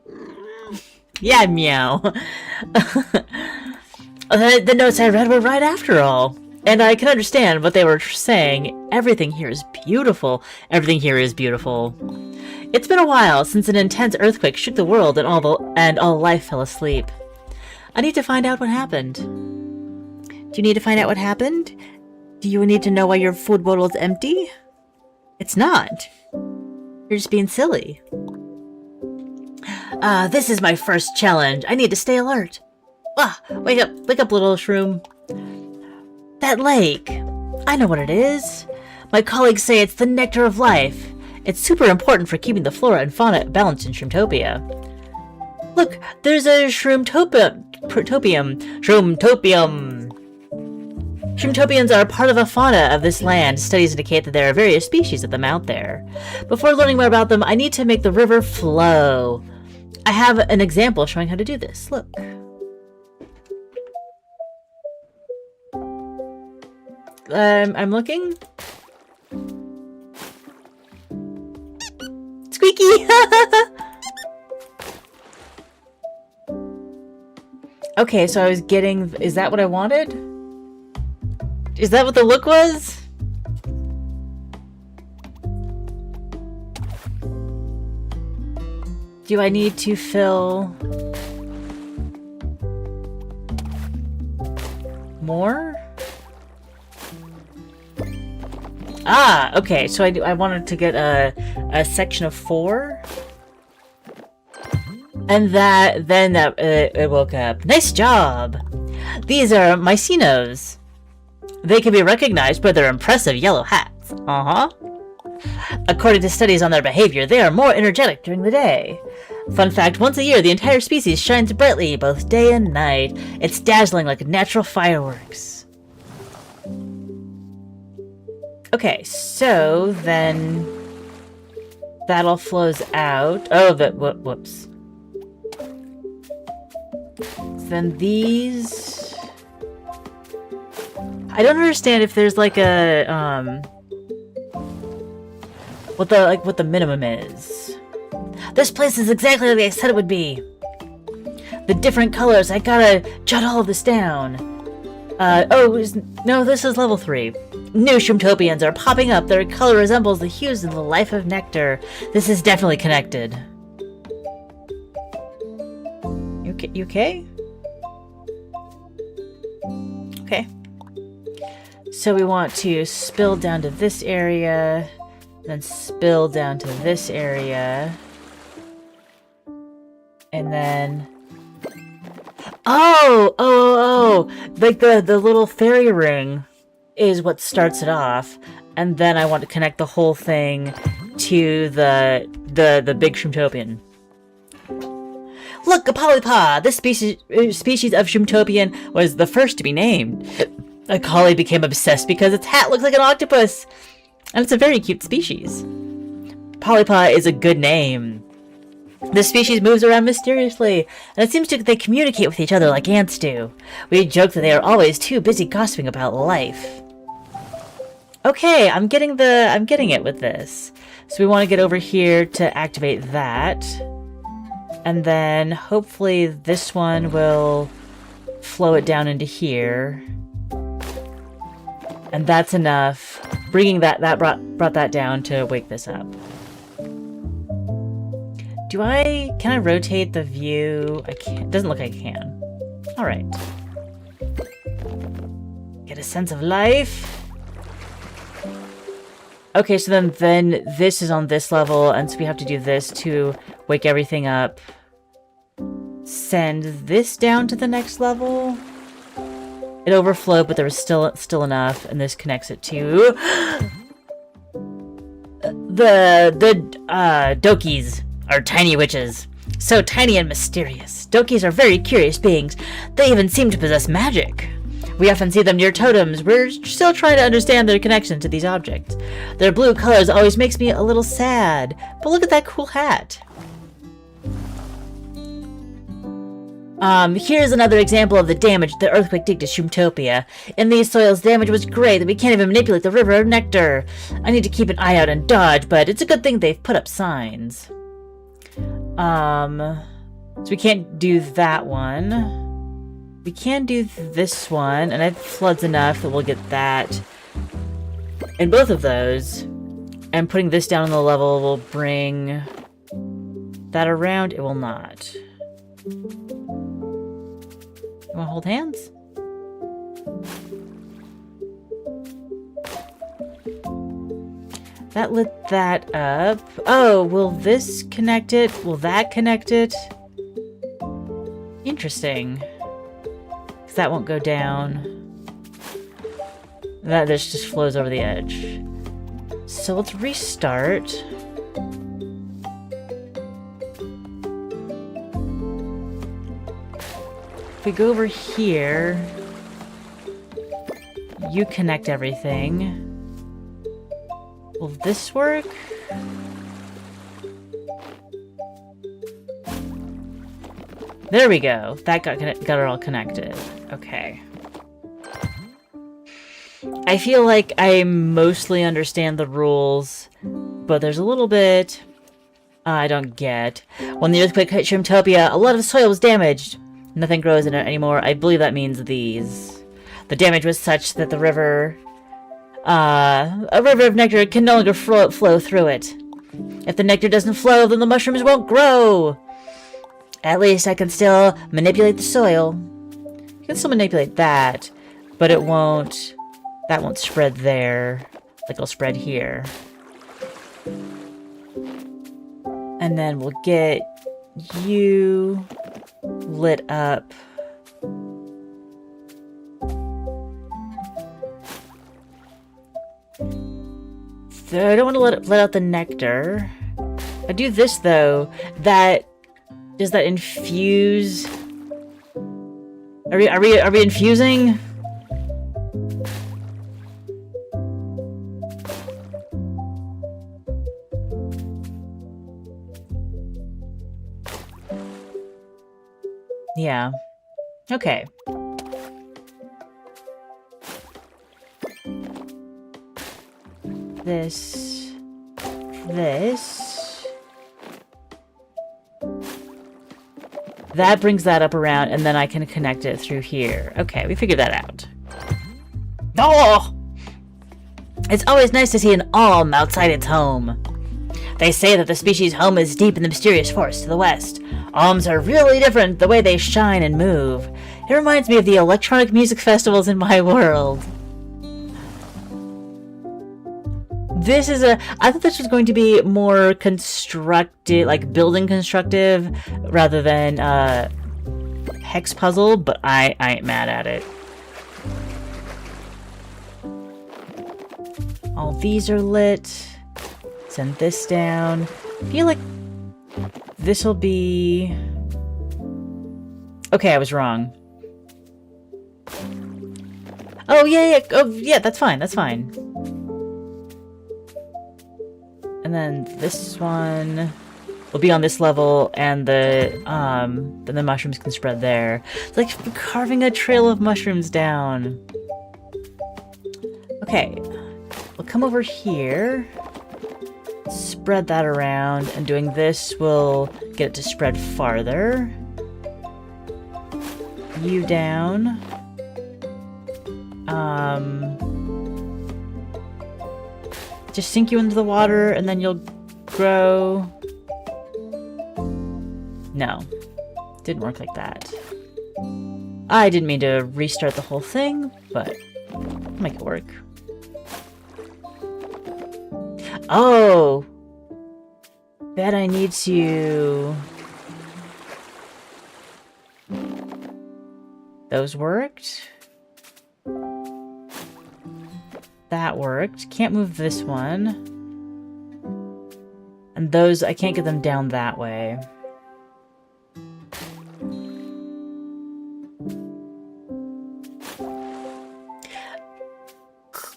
Yeah, meow. The notes I read were right after all. And I can understand what they were saying. Everything here is beautiful. Everything here is beautiful. It's been a while since an intense earthquake shook the world and all life fell asleep. I need to find out what happened. Do you need to find out what happened? Do you need to know why your food bottle is empty? It's not. You're just being silly. This is my first challenge. I need to stay alert. Wake up, little shroom. That lake. I know what it is. My colleagues say it's the nectar of life. It's super important for keeping the flora and fauna balanced in Shroomtopia. Look, there's a Shroomtopium. Shroomtopians are part of the fauna of this land. Studies indicate that there are various species of them out there. Before learning more about them, I need to make the river flow. I have an example showing how to do this. Look. I'm looking. Squeaky! Okay, so I was getting... Is that what I wanted? Is that what the look was? Do I need to fill... more? Ah, okay, so I wanted to get a section of 4. And then it woke up. Nice job! These are mycinos. They can be recognized by their impressive yellow hats. According to studies on their behavior, they are more energetic during the day. Fun fact, once a year, the entire species shines brightly, both day and night. It's dazzling like natural fireworks. Okay, so then that all flows out. Oh, whoops. Then these... I don't understand if there's like a, what the minimum is. This place is exactly like I said it would be. The different colors, I gotta jot all of this down. No, this is level 3. New Shroomtopians are popping up. Their color resembles the hues in the life of nectar. This is definitely connected. You okay? Okay. So we want to spill down to this area, then spill down to this area, and then... Oh! Like the little fairy ring is what starts it off, and then I want to connect the whole thing to the big Shroomtopian. Look, a polypa! This species of Shroomtopian was the first to be named. A collie became obsessed because its hat looks like an octopus, and it's a very cute species. Polypa is a good name. The species moves around mysteriously, and it seems they communicate with each other like ants do. We joke that they are always too busy gossiping about life. Okay, I'm getting it with this. So we want to get over here to activate that. And then hopefully this one will flow it down into here. And that's enough. Bringing that brought that down to wake this up. Can I rotate the view? I can't. Doesn't look like I can. All right. Get a sense of life. Okay, so then this is on this level, and so we have to do this to wake everything up. Send this down to the next level. It overflowed, but there was still enough, and this connects it to the Dokis are tiny witches. So tiny and mysterious. Dokis are very curious beings. They even seem to possess magic. We often see them near totems. We're still trying to understand their connection to these objects. Their blue colors always makes me a little sad. But look at that cool hat. Here's another example of the damage the earthquake did to Shroomtopia. In these soils, damage was great that we can't even manipulate the river of nectar. I need to keep an eye out and dodge, but it's a good thing they've put up signs. So we can't do that one. We can do this one, and it floods enough that we'll get that. And both of those. And putting this down on the level will bring that around. It will not. You want to hold hands? That lit that up. Oh, will this connect it? Will that connect it? Interesting. Because that won't go down. This just flows over the edge. So let's restart. If we go over here, you connect everything. Will this work? There we go. That got it all connected. Okay. I feel like I mostly understand the rules, but there's a little bit I don't get. When the earthquake hit Shroomtopia, a lot of soil was damaged. Nothing grows in it anymore. I believe that means these. The damage was such that the river... a river of nectar can no longer flow through it. If the nectar doesn't flow, then the mushrooms won't grow. At least I can still manipulate the soil. You can still manipulate that, but it won't... That won't spread there. Like it'll spread here. And then we'll get you lit up. So I don't want to let out the nectar. I do this though. Does that infuse? Are we infusing? Yeah. Okay. This. That brings that up around, and then I can connect it through here. Okay, we figured that out. Oh! It's always nice to see an alm outside its home. They say that the species' home is deep in the mysterious forest to the west. Alms are really different the way they shine and move. It reminds me of the electronic music festivals in my world. This is I thought this was going to be more constructive, like building constructive, rather than hex puzzle, but I ain't mad at it. All these are lit. Send this down. I feel like this will be... Okay, I was wrong. Oh, yeah. Oh, yeah, that's fine. That's fine. And then this one will be on this level, and then the mushrooms can spread there. It's like carving a trail of mushrooms down. Okay, we'll come over here, spread that around, and doing this will get it to spread farther. you down. Just sink you into the water and then you'll grow. No, didn't work like that. I didn't mean to restart the whole thing, but I'll make it work. Oh! Bet I need to... Those worked. That worked. Can't move this one. And those, I can't get them down that way.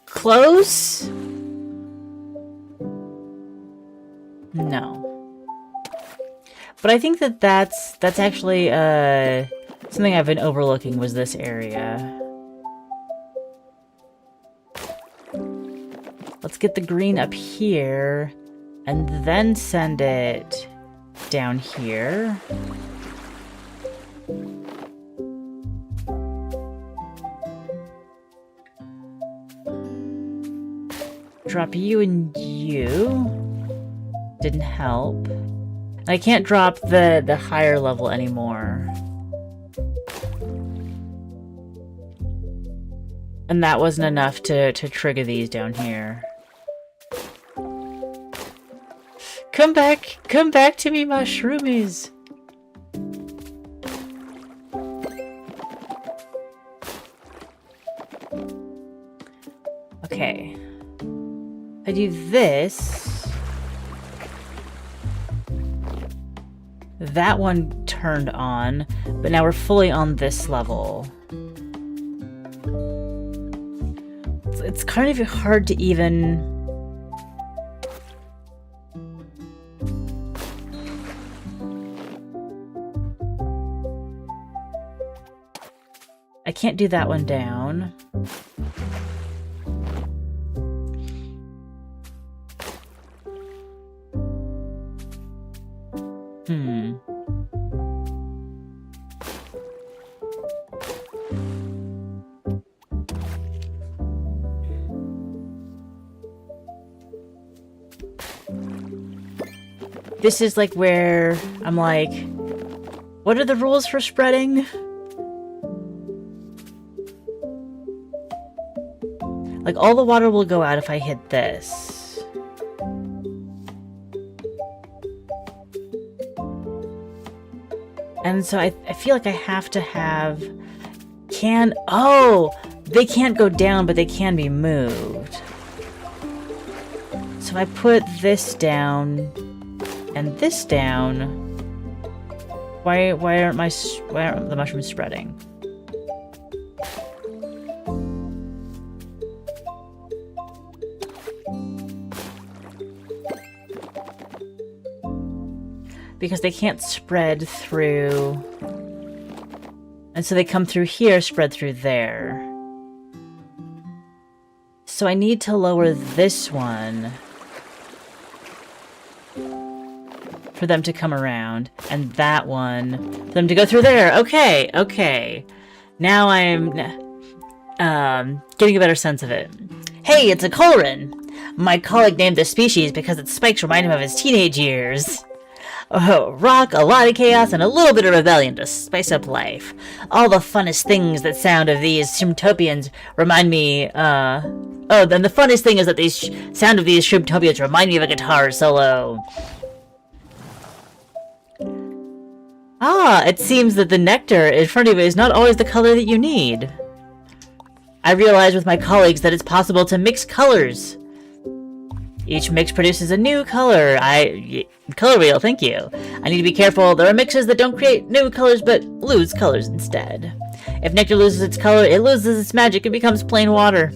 Close? No. But I think that that's actually something I've been overlooking was this area. Let's get the green up here and then send it down here. Drop you and you. Didn't help. I can't drop the higher level anymore. And that wasn't enough to trigger these down here. Come back to me, mushroomies. Okay. I do this. That one turned on, but now we're fully on this level. It's kind of hard to even... I can't do that one down. This is like where I'm like, what are the rules for spreading? Like all the water will go out if I hit this. And so I feel like I have to have... Oh! They can't go down, but they can be moved. So if I put this down... and this down, why aren't the mushrooms spreading? Because they can't spread through, and so they come through here, spread through there. So I need to lower this one for them to come around, and that one for them to go through there. Okay, okay. Now I'm getting a better sense of it. Hey, it's a Colrin! My colleague named this species because its spikes remind him of his teenage years. Oh, rock, a lot of chaos, and a little bit of rebellion to spice up life. All the funnest things that sound of these Shroomtopians remind me, Oh, then the funnest thing is that these sound of these Shroomtopians remind me of a guitar solo. Ah, it seems that the nectar in front of you is not always the color that you need. I realized with my colleagues that it's possible to mix colors. Each mix produces a new color. Color wheel, thank you. I need to be careful. There are mixes that don't create new colors but lose colors instead. If nectar loses its color, it loses its magic and becomes plain water.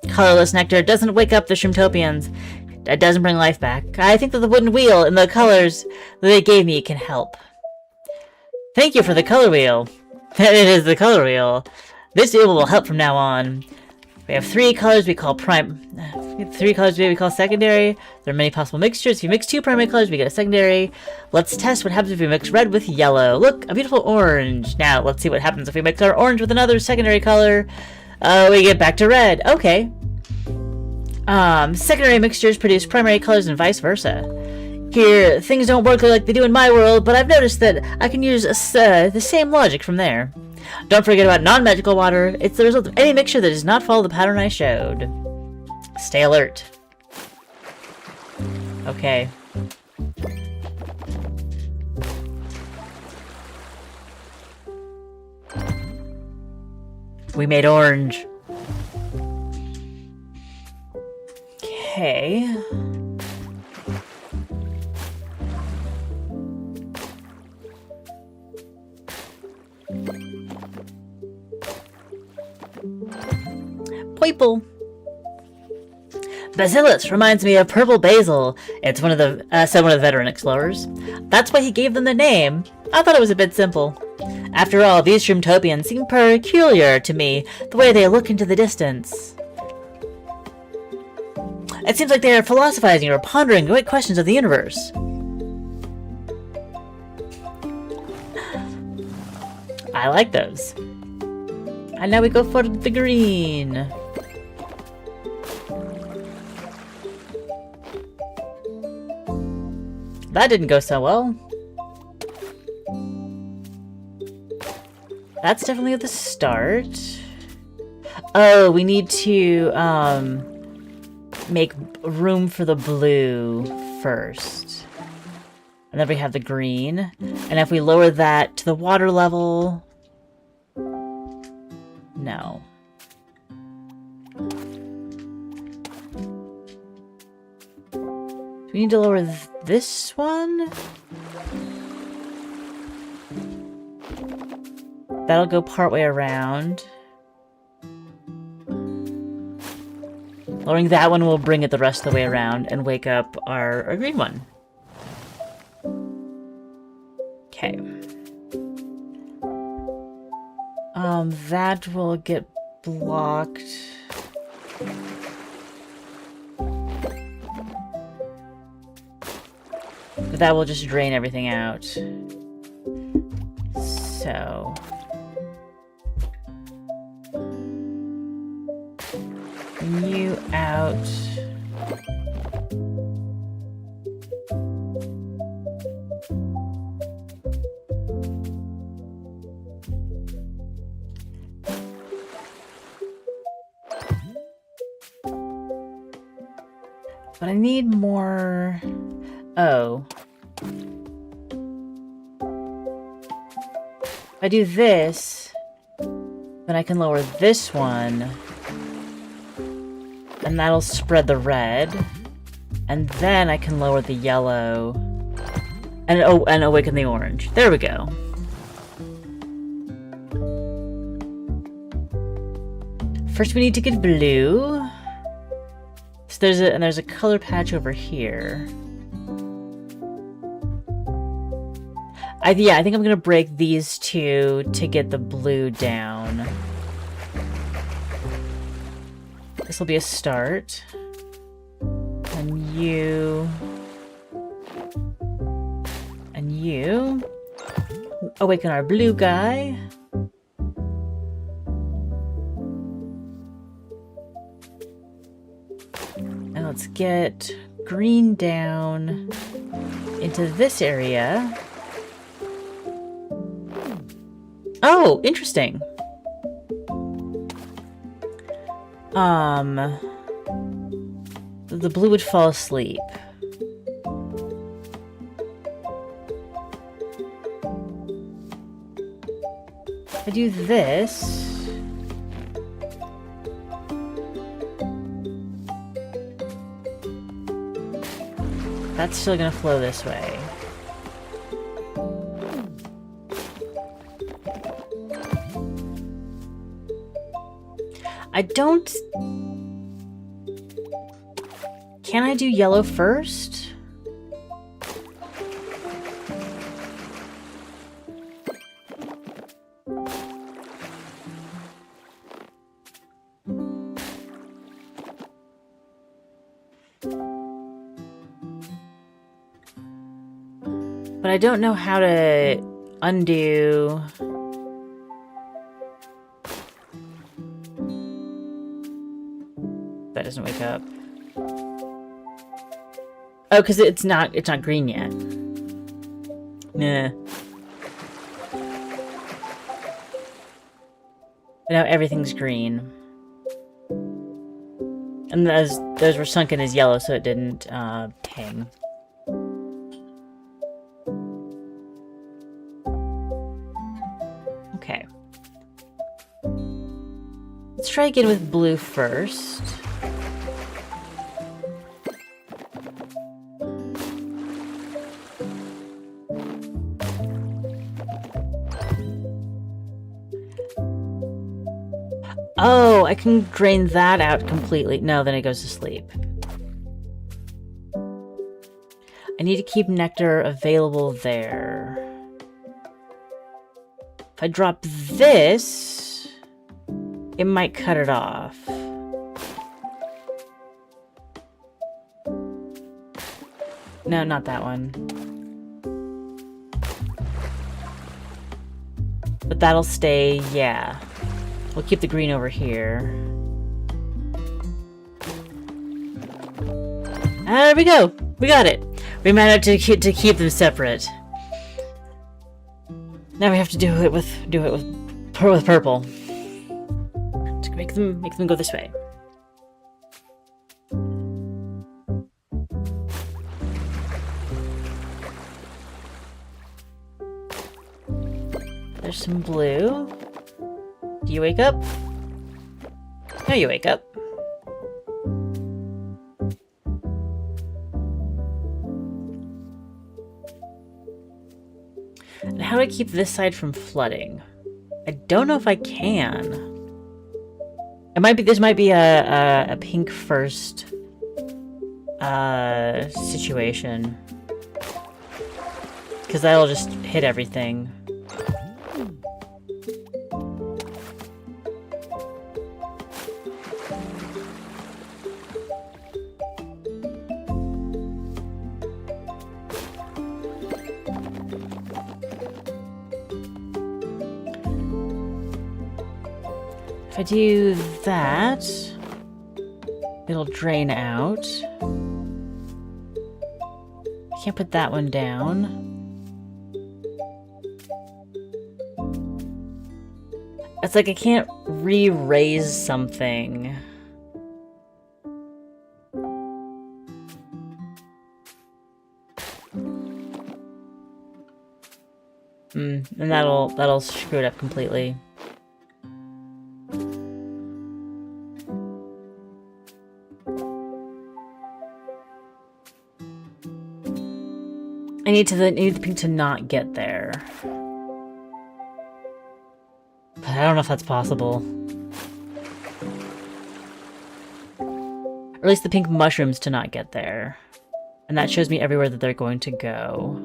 Colorless nectar doesn't wake up the Shroomtopians. It doesn't bring life back. I think that the wooden wheel and the colors that they gave me can help. Thank you for the color wheel. It is the color wheel. This wheel will help from now on. We have three colors we call secondary. There are many possible mixtures. If you mix two primary colors, we get a secondary. Let's test what happens if we mix red with yellow. Look, a beautiful orange. Now, let's see what happens if we mix our orange with another secondary color. We get back to red. Okay. Secondary mixtures produce primary colors and vice versa. Here, things don't work like they do in my world, but I've noticed that I can use the same logic from there. Don't forget about non-magical water. It's the result of any mixture that does not follow the pattern I showed. Stay alert. Okay. We made orange. Okay. Purple. Basilis reminds me of purple basil. It's one of the said one of the veteran explorers. That's why he gave them the name. I thought it was a bit simple. After all, these Shroomtopians seem peculiar to me, the way they look into the distance. It seems like they are philosophizing or pondering great questions of the universe. I like those. And now we go for the green. That didn't go so well. That's definitely at the start. Oh, we need to make room for the blue first. And then we have the green. And if we lower that to the water level... No. Do we need to lower this one? That'll go partway around. Lowering that one will bring it the rest of the way around and wake up our green one. Okay. That will get blocked. But that will just drain everything out. So... you out. But I need more... Oh. If I do this, then I can lower this one. And that'll spread the red. And then I can lower the yellow. And awaken the orange. There we go. First we need to get blue. So there's a color patch over here. I think I'm gonna break these two to get the blue down. This will be a start. And you awaken our blue guy. And let's get green down into this area. Oh, interesting. The blue would fall asleep. If I do this... that's still gonna flow this way. I don't... Can I do yellow first? But I don't know how to undo... That doesn't wake up. Oh, because it's not green yet. Nah. But now everything's green. And those were sunken as yellow, so it didn't ping. Okay. Let's try again with blue first. Oh, I can drain that out completely. No, then it goes to sleep. I need to keep nectar available there. If I drop this, it might cut it off. No, not that one. But that'll stay, yeah. We'll keep the green over here. There we go! We got it! We managed to keep them separate. Now we have to do it with purple. To make them go this way. There's some blue. Do you wake up? No, you wake up. And how do I keep this side from flooding? I don't know if I can. It might be. This might be a pink first situation, because that'll just hit everything. If I do that, it'll drain out. I can't put that one down. It's like I can't re-raise something. And that'll screw it up completely. I need the pink to not get there. But I don't know if that's possible. Or at least the pink mushrooms to not get there. And that shows me everywhere that they're going to go.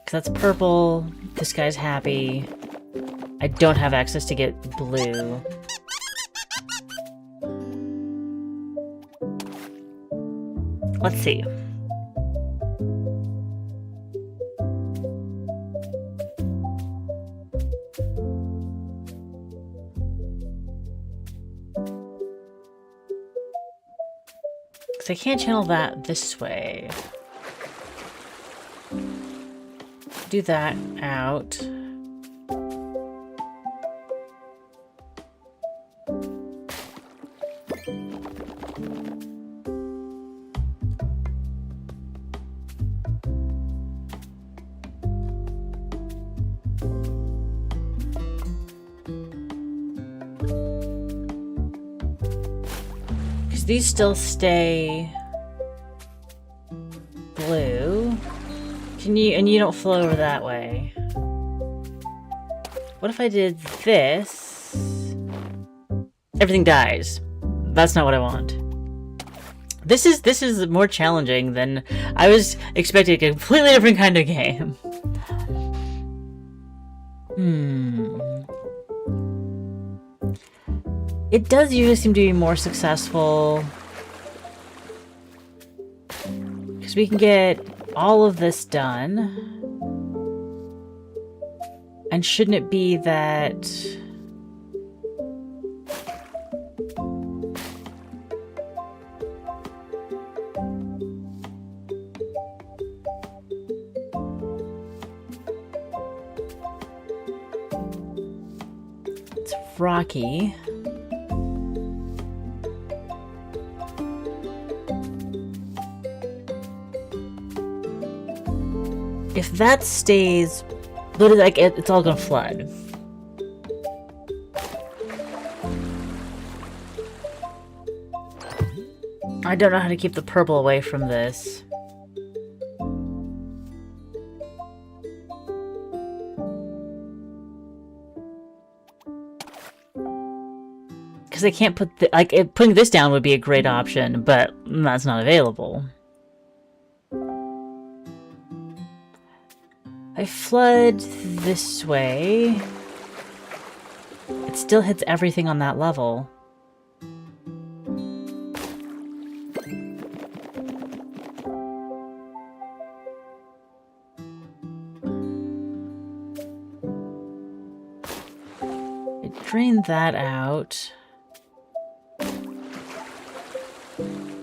Because that's purple. This guy's happy. I don't have access to get blue. Let's see. Because I can't channel that this way. Do that out. Because these still stay blue. And you don't flow over that way. What if I did this? Everything dies. That's not what I want. This is more challenging than I was expecting. A completely different kind of game. It does usually seem to be more successful because we can get all of this done. And shouldn't it be that... It's rocky. If that stays... Literally, like, it's all gonna flood. I don't know how to keep the purple away from this. Because I can't put the, like, putting this down would be a great option, but that's not available. I flood this way. It still hits everything on that level. I drain that out.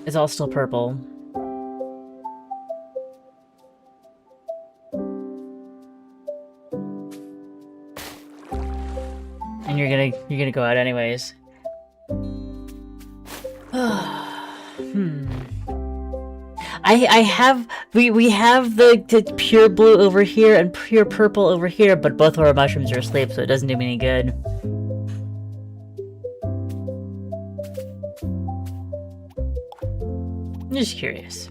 It's all still purple. And you're gonna go out anyways. We have the pure blue over here and pure purple over here, but both of our mushrooms are asleep, so it doesn't do me any good. I'm just curious.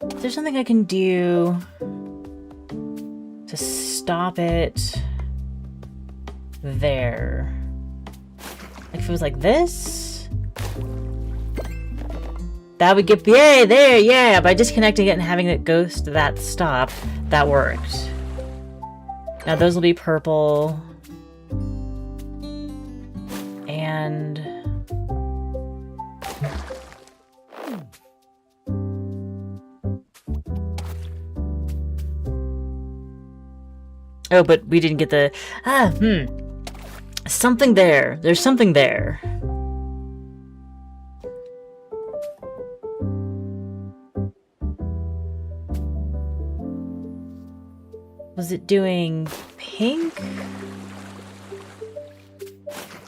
Is there something I can do to stop it there? Like if it was like this? That would get, yay, there, yeah, by disconnecting it and having it go to that stop, that worked. Now those will be purple. And... oh, but we didn't get the... something there. There's something there. Was it doing pink?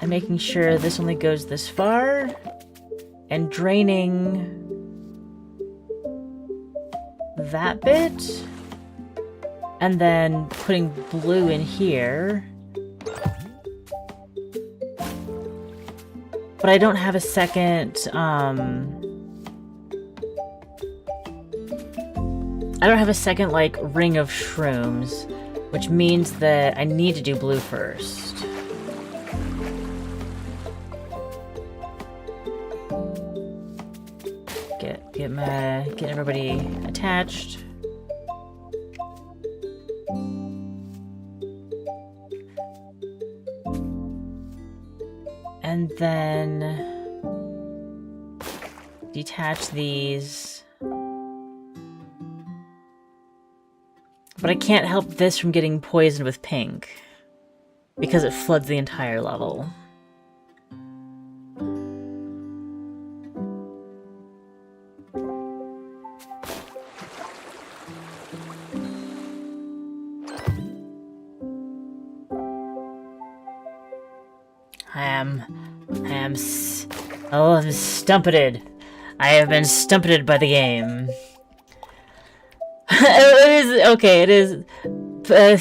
And making sure this only goes this far? And draining that bit? And then putting blue in here. But I don't have a second, I don't have a second, like, ring of shrooms, which means that I need to do blue first. Get everybody attached. And then detach these. But I can't help this from getting poisoned with pink because it floods the entire level. I'm stumpeted. I have been stumpeted by the game. It is okay. It is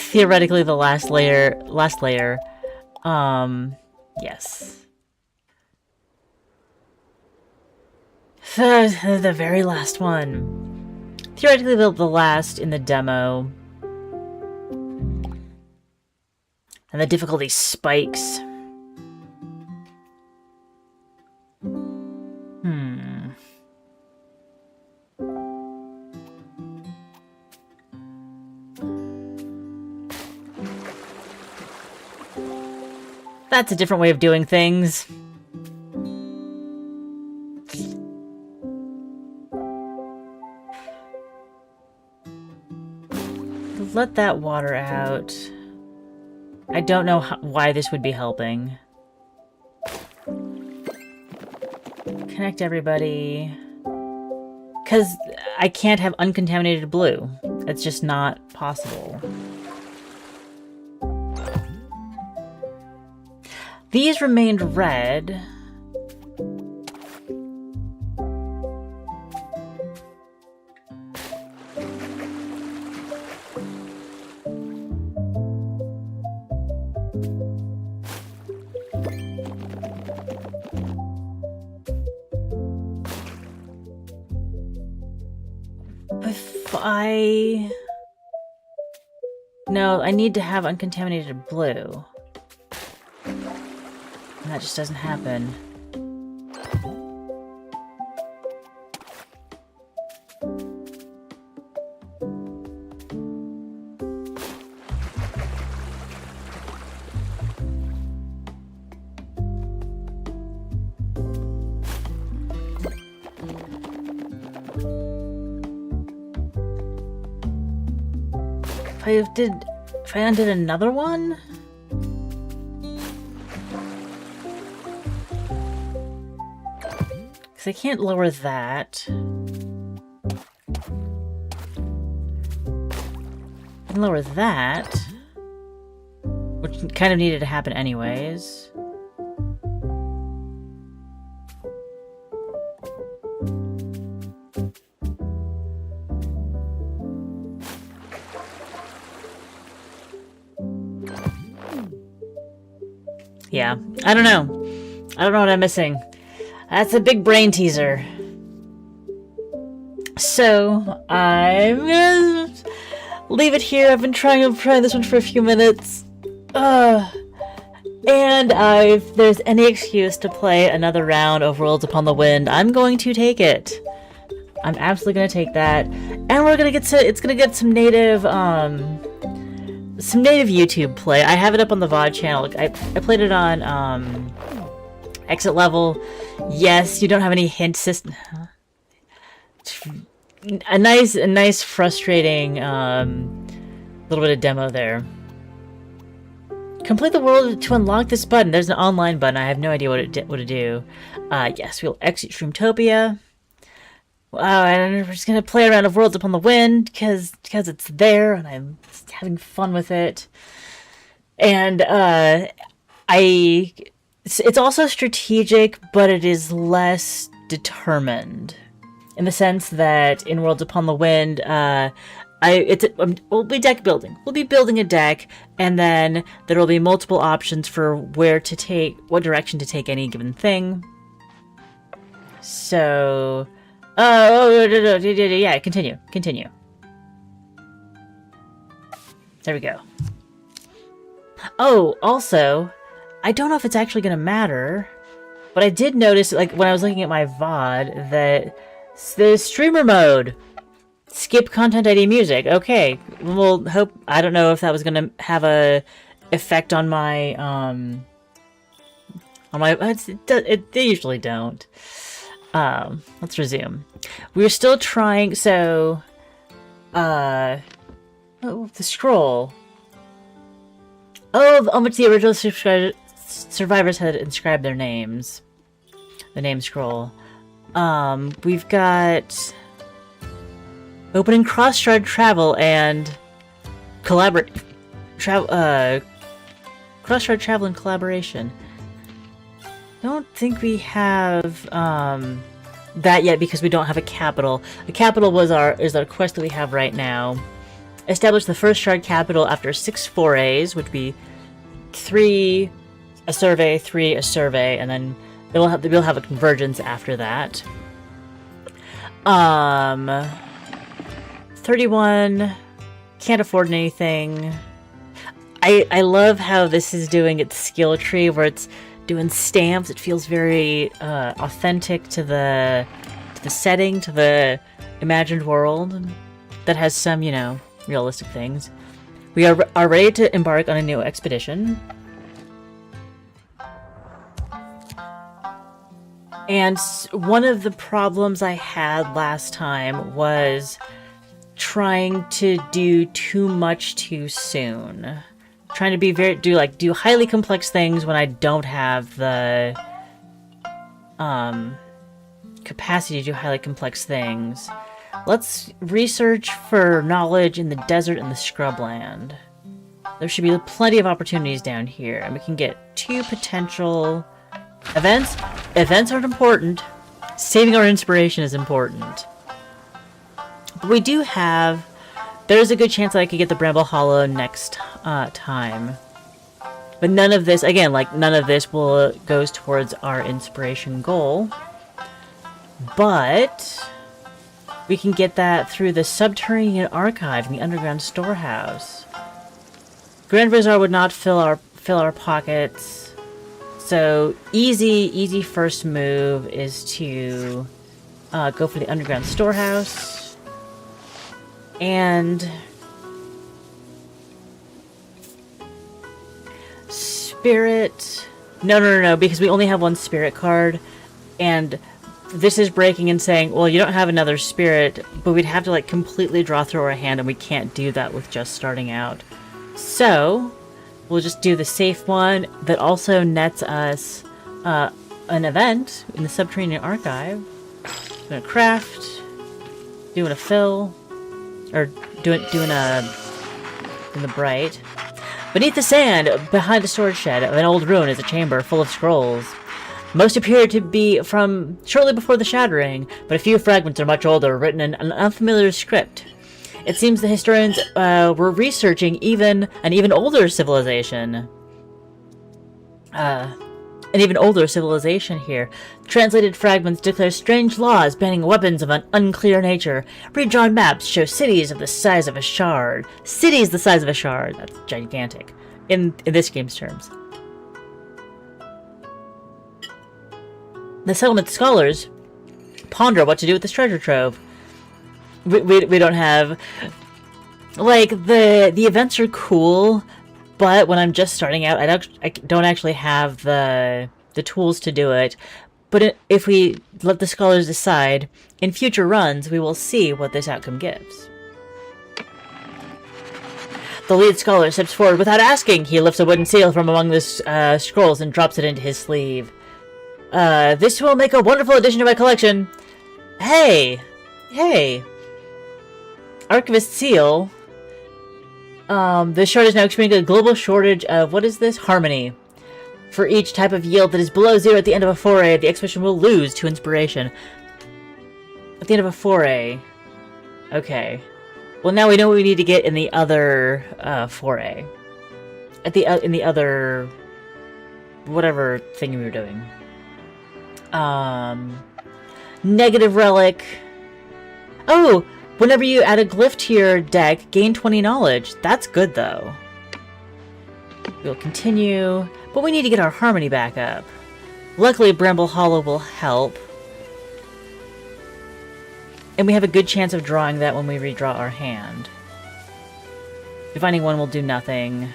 theoretically the last layer. Yes. The very last one. Theoretically the last in the demo. And the difficulty spikes. That's a different way of doing things. Let that water out. I don't know why this would be helping. Connect everybody. Because I can't have uncontaminated blue. It's just not possible. These remained red. No, I need to have uncontaminated blue. And that just doesn't happen. If I undid another one? Because I can't lower that. I can lower that. Which kind of needed to happen anyways. Yeah, I don't know. I don't know what I'm missing. That's a big brain teaser. So, I'm gonna leave it here. I've been trying this one for a few minutes. And if there's any excuse to play another round of Worlds Upon the Wind, I'm going to take it. I'm absolutely gonna take that. And we're gonna get to, it's gonna get some native YouTube play. I have it up on the VOD channel. I played it on exit level. Yes, you don't have any hint system. A nice frustrating little bit of demo there. Complete the world to unlock this button. There's an online button. I have no idea what to do. Yes, we'll exit Shroomtopia. And we're just gonna play around of Worlds Upon the Wind because it's there and I'm just having fun with it. And it's also strategic, but it is less determined in the sense that in Worlds Upon the Wind, we'll be deck building. We'll be building a deck, and then there will be multiple options for what direction to take any given thing. So. Yeah, continue. There we go. Oh, also, I don't know if it's actually going to matter, but I did notice, like, when I was looking at my VOD, that the streamer mode, skip content ID music. Okay, we'll hope, I don't know if that was going to have a effect on my, they usually don't. Let's resume. We're still trying, so, the scroll. Oh, on which the original survivors had inscribed their names. The name scroll. We've got opening cross-shard travel and cross-shard travel and collaboration. Don't think we have that yet because we don't have a capital. A capital is our quest that we have right now. Establish the first shard capital after 6 forays, which would be 3 a survey, 3 a survey, and then we'll have a convergence after that. 31 can't afford anything. I love how this is doing its skill tree where it's doing stamps. It feels very authentic to the setting, to the imagined world that has some, realistic things. We are ready to embark on a new expedition. And one of the problems I had last time was trying to do too much too soon. Trying to be do highly complex things when I don't have the capacity to do highly complex things. Let's research for knowledge in the desert and the scrubland. There should be plenty of opportunities down here, and we can get 2 potential events. Events aren't important. Saving our inspiration is important. But we do have... There's a good chance that I could get the Bramble Hollow next time. But none of this, again, like, none of this goes towards our inspiration goal. But we can get that through the subterranean archive in the underground storehouse. Grand Bazaar would not fill our pockets. So easy first move is to go for the underground storehouse. And spirit. No, because we only have 1 spirit card, and this is breaking and saying, well, you don't have another spirit, but we'd have to like completely draw through our hand, and we can't do that with just starting out. So we'll just do the safe one that also nets us an event in the subterranean archive. Doing a craft, doing a fill, or doing a in the bright. Beneath the sand, behind the storage shed of an old ruin, is a chamber full of scrolls. Most appear to be from shortly before the Shattering, but a few fragments are much older, written in an unfamiliar script. It seems the historians were researching an even older civilization. An even older civilization here. Translated fragments declare strange laws banning weapons of an unclear nature. Redrawn maps show cities of the size of a shard. Cities the size of a shard. That's gigantic. In this game's terms. The settlement scholars ponder what to do with this treasure trove. We don't have... Like, the events are cool, but when I'm just starting out, I don't actually have the tools to do it. But if we let the scholars decide, in future runs, we will see what this outcome gives. The lead scholar steps forward without asking. He lifts a wooden seal from among the scrolls and drops it into his sleeve. This will make a wonderful addition to my collection. Hey! Archivist seal. The shard is now experiencing a global shortage of, what is this? Harmony. For each type of yield that is below 0 at the end of a foray, the expedition will lose 2 inspiration. At the end of a foray. Okay. Well, now we know what we need to get in the other foray. In the other... whatever thing we were doing. Negative relic. Oh! Whenever you add a glyph to your deck, gain 20 knowledge. That's good, though. We'll continue, but we need to get our harmony back up. Luckily, Bramble Hollow will help. And we have a good chance of drawing that when we redraw our hand. Finding one will do nothing.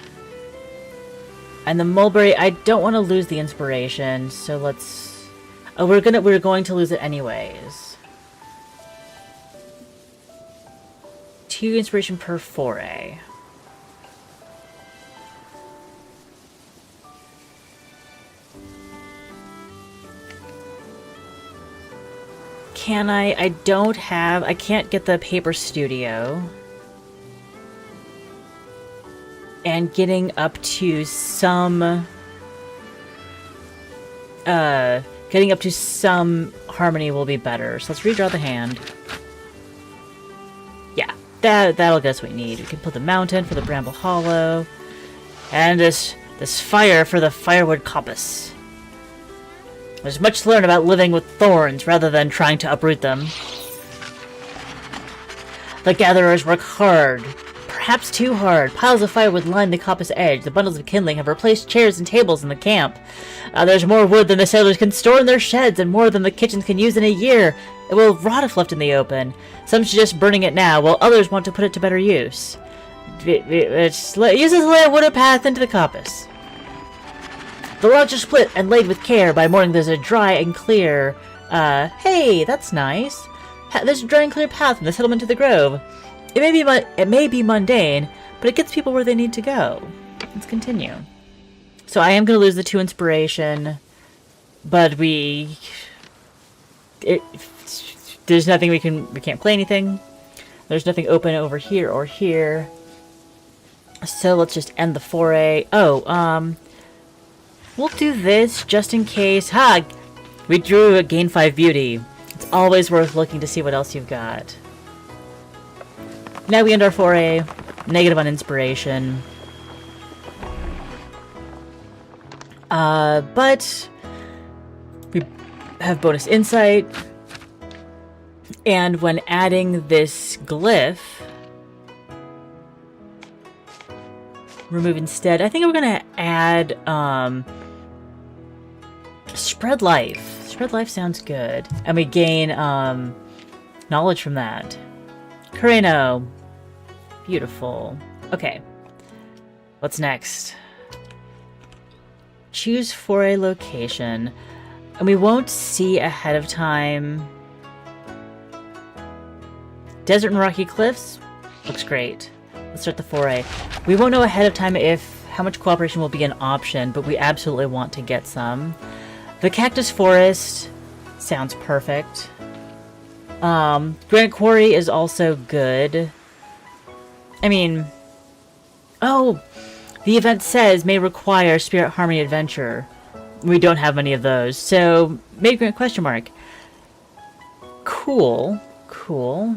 And the mulberry, I don't want to lose the inspiration, so let's... Oh, we're going to lose it anyways. 2 inspiration per foray. Can I? I can't get the paper studio. And getting up to some harmony will be better. So let's redraw the hand. Yeah. That'll get us what we need. We can put the mountain for the Bramble Hollow. And this fire for the firewood coppice. There's much to learn about living with thorns rather than trying to uproot them. The gatherers work hard. Perhaps too hard. Piles of firewood line the coppice edge. The bundles of kindling have replaced chairs and tables in the camp. There's more wood than the sailors can store in their sheds and more than the kitchens can use in a year. It will rot if left in the open. Some suggest burning it now, while others want to put it to better use. Use this land wood path into the coppice. The logs are split and laid with care. By morning there's a dry and clear... hey, that's nice. There's a dry and clear path from the settlement to the grove. It may be mundane, but it gets people where they need to go. Let's continue. So I am going to lose the 2 inspiration, but there's nothing we can't play anything. There's nothing open over here or here. So let's just end the foray. Oh, we'll do this just in case. Ha! We drew a gain 5 beauty. It's always worth looking to see what else you've got. Now we end our foray. Negative on inspiration. But we have bonus insight. And when adding this glyph, remove instead. I think we're gonna add spread life. Spread life sounds good. And we gain knowledge from that. Kureno. Beautiful. Okay. What's next? Choose foray location. And we won't see ahead of time. Desert and rocky cliffs. Looks great. Let's start the foray. We won't know ahead of time how much cooperation will be an option, but we absolutely want to get some. The cactus forest sounds perfect. Granite quarry is also good. I mean, oh, the event says may require spirit harmony adventure. We don't have many of those, so maybe granite question mark. Cool, cool.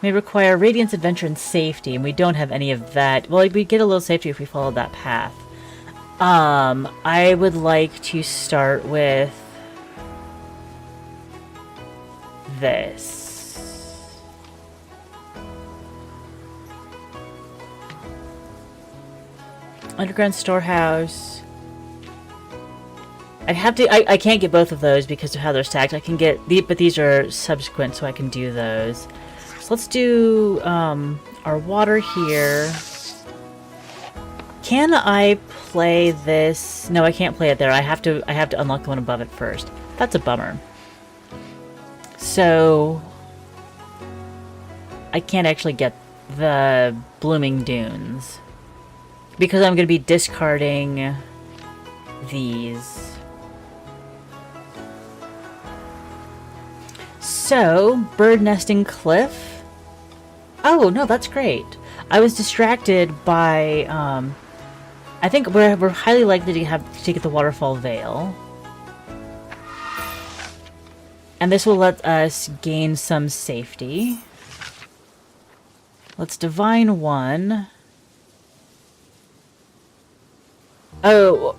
May require radiance, adventure, and safety, and we don't have any of that. Well, we get a little safety if we follow that path. I would like to start with this. Underground storehouse. I'd have to. I can't get both of those because of how they're stacked. I can get but these are subsequent, so I can do those. So let's do our water here. Can I play this? No, I can't play it there. I have to unlock the one above it first. That's a bummer. So I can't actually get the Blooming Dunes because I'm going to be discarding these. So, bird nesting cliff. Oh, no, that's great. I was distracted by, I think we're highly likely to get the waterfall veil. And this will let us gain some safety. Let's divine one. Oh.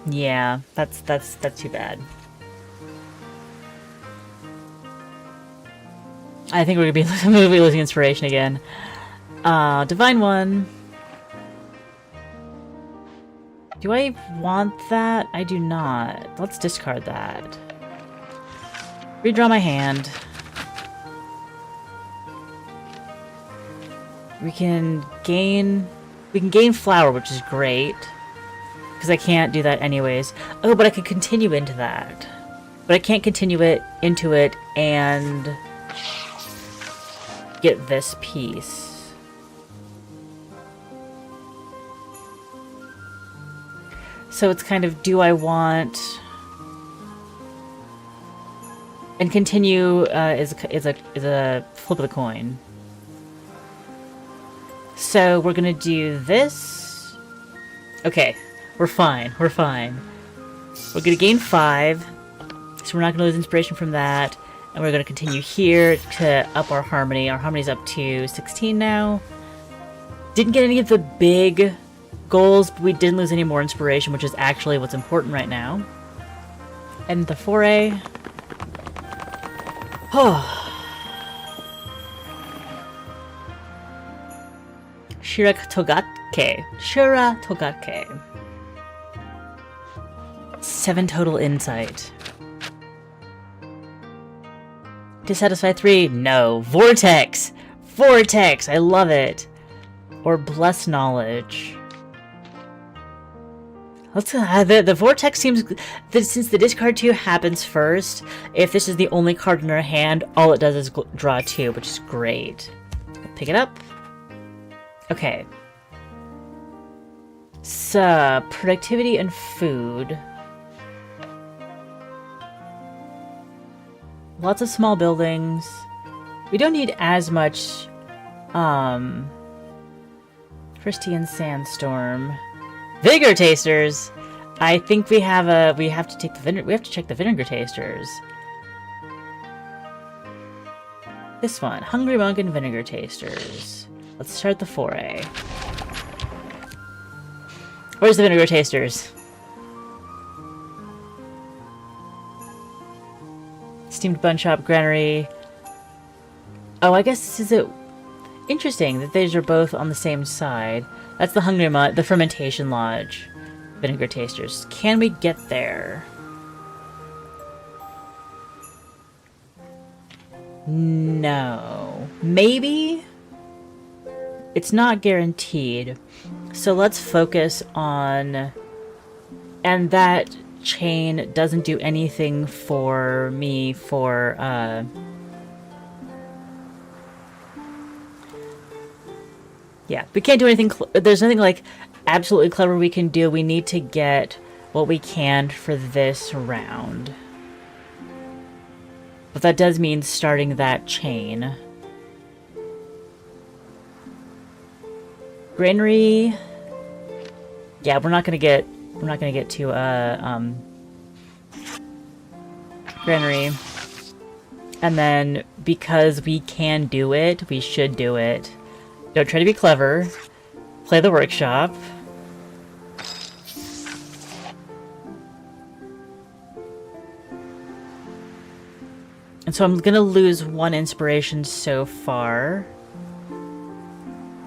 Yeah, that's too bad. I think we're gonna be losing inspiration again. Divine one. Do I want that? I do not. Let's discard that. Redraw my hand. We can gain flower, which is great. Because I can't do that anyways. Oh, but I can continue into that. But I can't continue into it and get this piece. So it's kind of, do I want... And continue is a flip of the coin. So we're gonna do this. Okay, we're fine. We're fine. We're gonna gain 5, so we're not gonna lose inspiration from that. And we're gonna continue here to up our harmony. Our harmony's up to 16 now. Didn't get any of the big goals, but we didn't lose any more inspiration, which is actually what's important right now. And the foray. Oh. Shiratogatke. 7 total insight. to satisfy 3? No. Vortex! Vortex! I love it. Or bless knowledge. Let's the vortex seems that since the discard 2 happens first, if this is the only card in our hand, all it does is draw 2, which is great. Pick it up. Okay. So, productivity and food. Lots of small buildings. We don't need as much Frestian Sandstorm. Vinegar tasters. I think we have to take the we have to check the vinegar tasters. This one, Hungry Monk and Vinegar Tasters. Let's start the foray. Where's the Vinegar Tasters? Steamed Bun Shop, Granary. Oh, I guess this is it. Interesting that these are both on the same side. That's the Hungry Monk, the Fermentation Lodge. Vinegar Tasters. Can we get there? No. Maybe? It's not guaranteed. So let's focus on... And that chain doesn't do anything for me for... Yeah, we can't do anything... There's nothing, like, absolutely clever we can do. We need to get what we can for this round. But that does mean starting that chain. Granary. Yeah, we're not gonna get to Granary. And then because we can do it, we should do it. Don't try to be clever. Play the workshop. And so I'm gonna lose 1 inspiration so far.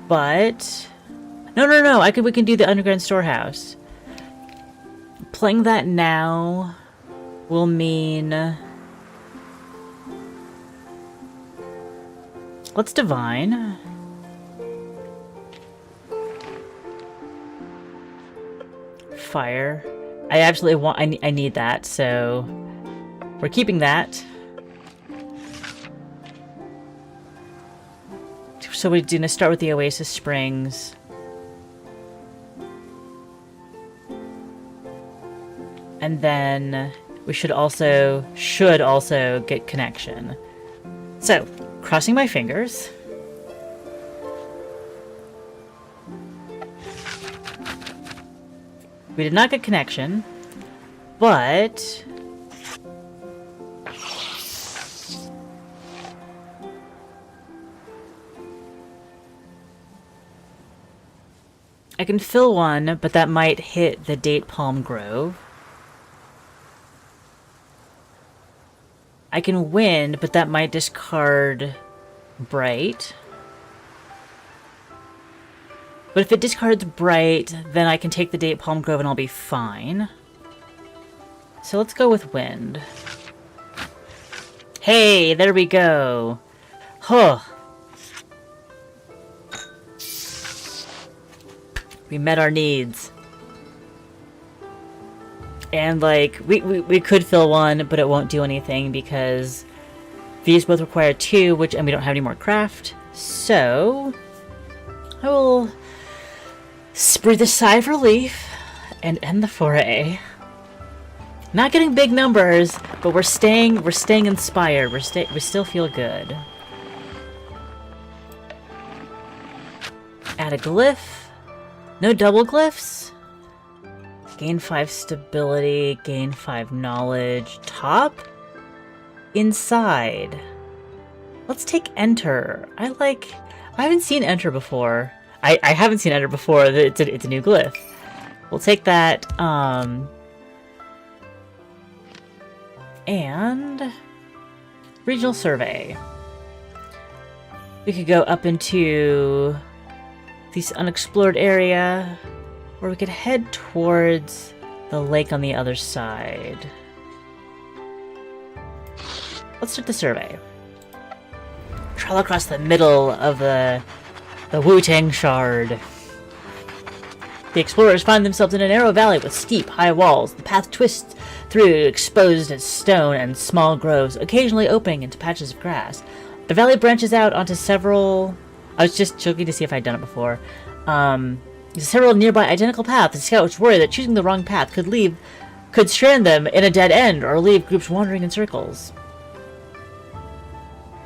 But... No. We can do the underground storehouse. Playing that now will mean... Let's divine. Fire. I absolutely want... I need that, so... We're keeping that. So we're gonna start with the Oasis Springs. And then we should also get connection. So, crossing my fingers. We did not get connection, but I can fill 1, but that might hit the Date Palm Grove. I can win, but that might discard Bright. But if it discards Bright, then I can take the Date Palm Grove and I'll be fine. So let's go with Wind. Hey, there we go. Huh. We met our needs. And, like, we could fill 1, but it won't do anything because these both require 2, and we don't have any more craft. So, I will breathe a sigh of relief and end the foray. Not getting big numbers, but we're staying inspired. We still feel good. Add a glyph. No double glyphs. Gain 5 stability, gain 5 knowledge. Top? Inside. Let's take Enter. I haven't seen Enter before. I haven't seen Enter before. It's a new glyph. We'll take that. And Regional Survey. We could go up into this unexplored area, or we could head towards the lake on the other side. Let's start the survey. trail across the middle of the Wu-Tang Shard. The explorers find themselves in a narrow valley with steep, high walls. The path twists through exposed stone and small groves, occasionally opening into patches of grass. The valley branches out onto several... I was just checking to see if I'd done it before. There's several nearby identical paths. The scouts worry that choosing the wrong path could strand them in a dead end or leave groups wandering in circles.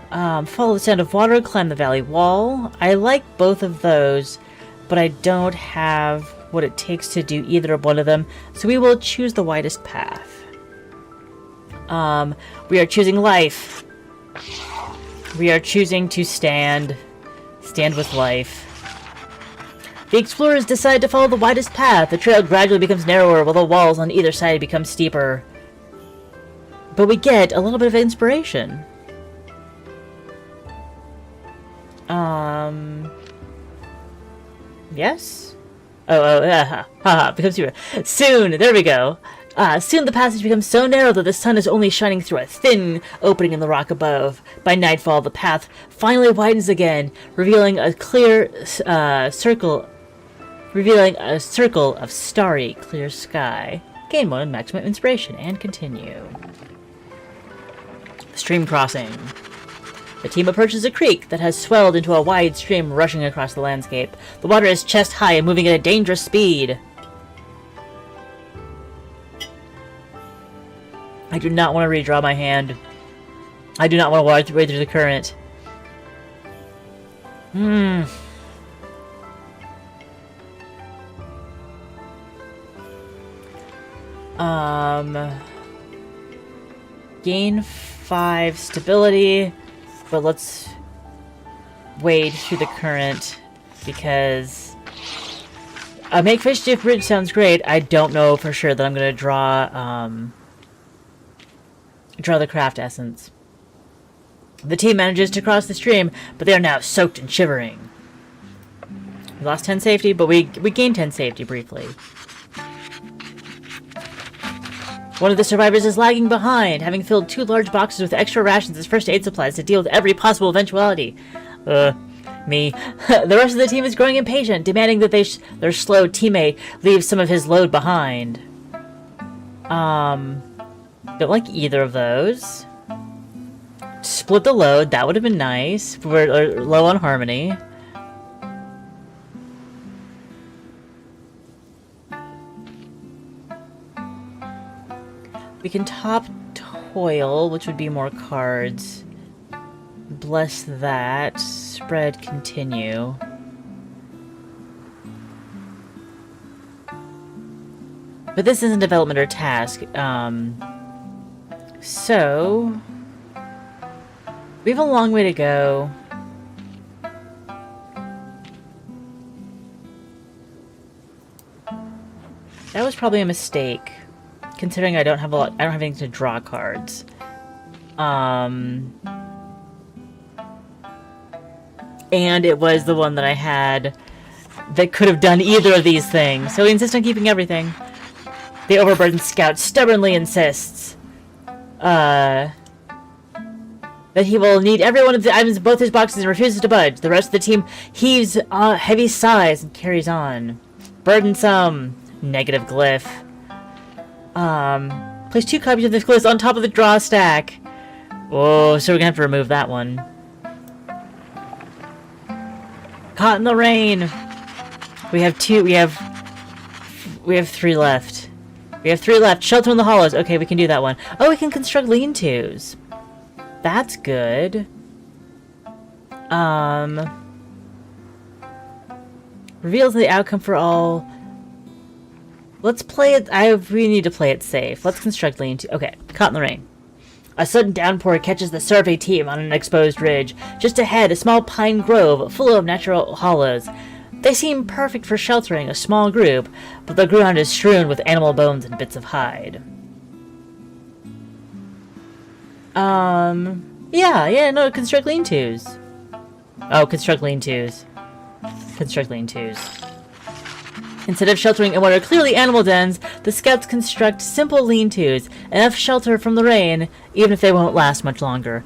Follow the sound of water, climb the valley wall. I like both of those, but I don't have what it takes to do either of one of them, so we will choose the widest path. We are choosing life. We are choosing to stand with life. The explorers decide to follow the widest path. The trail gradually becomes narrower while the walls on either side become steeper. But we get a little bit of inspiration. Yes? Becomes steeper. Soon, there we go. Soon the passage becomes so narrow that the sun is only shining through a thin opening in the rock above. By nightfall, the path finally widens again, revealing a circle of starry, clear sky. Gain 1 maximum inspiration and continue. Stream crossing. The team approaches a creek that has swelled into a wide stream rushing across the landscape. The water is chest high and moving at a dangerous speed. I do not want to redraw my hand. I do not want to wade through the current. Gain 5 stability, but let's wade through the current because make fish dip bridge sounds great. I don't know for sure that I'm gonna draw the craft essence. The team manages to cross the stream, but they are now soaked and shivering. We lost 10 safety, but we gained 10 safety briefly. One of the survivors is lagging behind, having filled 2 large boxes with extra rations as first aid supplies to deal with every possible eventuality. Me. The rest of the team is growing impatient, demanding that their slow teammate leave some of his load behind. Don't like either of those. Split the load, that would have been nice. We're low on harmony. We can top toil, which would be more cards. Bless that. Spread continue. But this isn't development or task. So we have a long way to go. That was probably a mistake, considering I don't have anything to draw cards. And it was the one that I had that could have done either of these things. So we insist on keeping everything. The overburdened scout stubbornly insists that he will need every one of the items in both his boxes and refuses to budge. The rest of the team heaves heavy sighs and carries on. Burdensome. Negative glyph. Place 2 copies of this glyph on top of the draw stack. Oh, so we're gonna have to remove that one. Caught in the rain. We have 3 left. We have 3 left. Shelter in the hollows. Okay, we can do that one. Oh, we can construct lean-tos. That's good. Reveals the outcome for all. Let's play it. We need to play it safe. Let's construct lean-to. Okay, caught in the rain. A sudden downpour catches the survey team on an exposed ridge. Just ahead, a small pine grove full of natural hollows. They seem perfect for sheltering a small group, but the ground is strewn with animal bones and bits of hide. Yeah, no, construct lean-tos. Oh, construct lean-tos. Construct lean-tos. Instead of sheltering in what are clearly animal dens, the scouts construct simple lean-tos, enough shelter from the rain, even if they won't last much longer.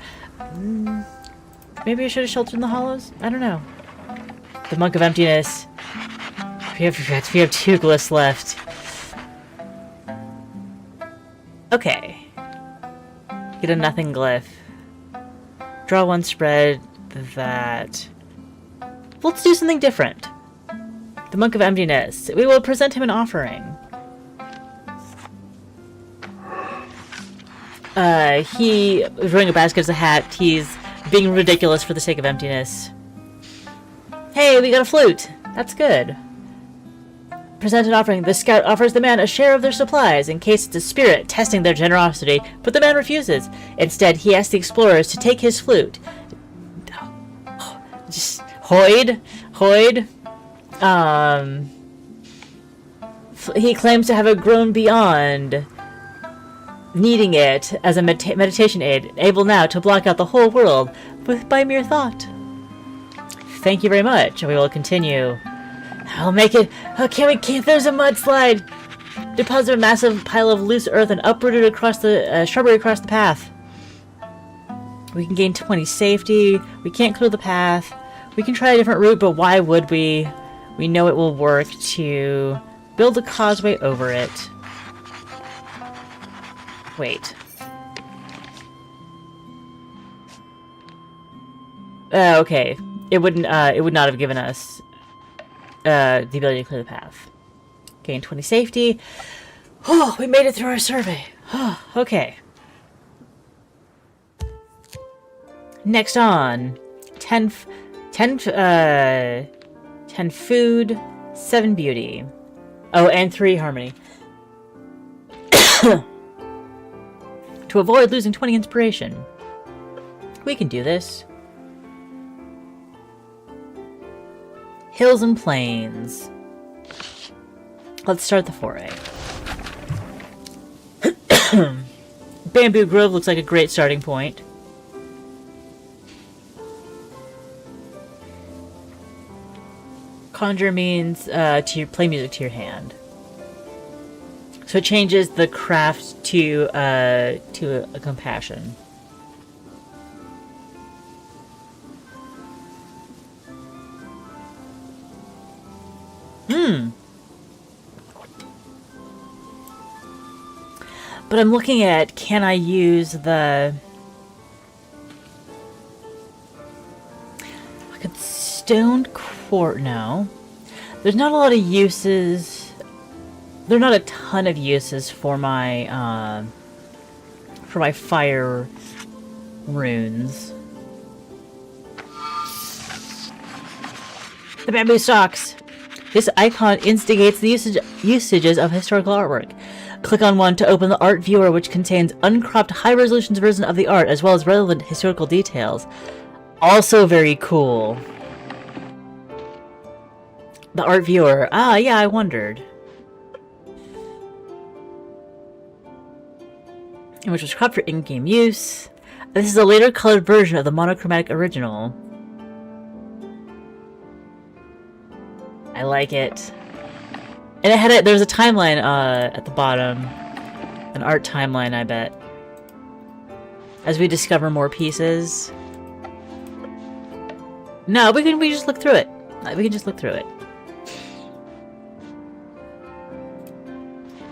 Maybe I should have sheltered in the hollows? I don't know. The Monk of Emptiness. We have 2 glyphs left. Okay. Get a nothing glyph. Draw 1 spread that. Let's do something different. The Monk of Emptiness. We will present him an offering. He is wearing a basket as a hat. He's being ridiculous for the sake of emptiness. Hey, we got a flute. That's good. Present an offering. The scout offers the man a share of their supplies in case it's a spirit testing their generosity, but the man refuses. Instead, he asks the explorers to take his flute. Just Hoyd. He claims to have it grown beyond needing it as a meditation aid, able now to block out the whole world by mere thought. Thank you very much. We will continue. I'll make it. Oh, can't there's a mudslide. Deposit a massive pile of loose earth and uproot it across the shrubbery across the path. We can gain 20 safety. We can't clear the path. We can try a different route, but why would we? We know it will work to build a causeway over it. Wait. Okay. It would not have given us the ability to clear the path. Gain 20 safety. Oh, we made it through our survey. Oh, okay. Next on, 10 food, 7 beauty. Oh, and 3 harmony. To avoid losing 20 inspiration. We can do this. Hills and plains. Let's start the foray. Bamboo Grove looks like a great starting point. Conjure means to play music to your hand. So it changes the craft to a compassion. But I'm looking at, can I use the... Like a stone quartz? No. There's not a lot of uses... There are not a ton of uses for my fire runes. The bamboo stalks. This icon instigates the usages of historical artwork. Click on one to open the art viewer, which contains uncropped high-resolution version of the art, as well as relevant historical details. Also very cool. The art viewer. Ah, yeah, I wondered. Which was cropped for in-game use. This is a later colored version of the monochromatic original. I like it. And it had there was a timeline at the bottom. An art timeline, I bet. As we discover more pieces. No, we just look through it. We can just look through it.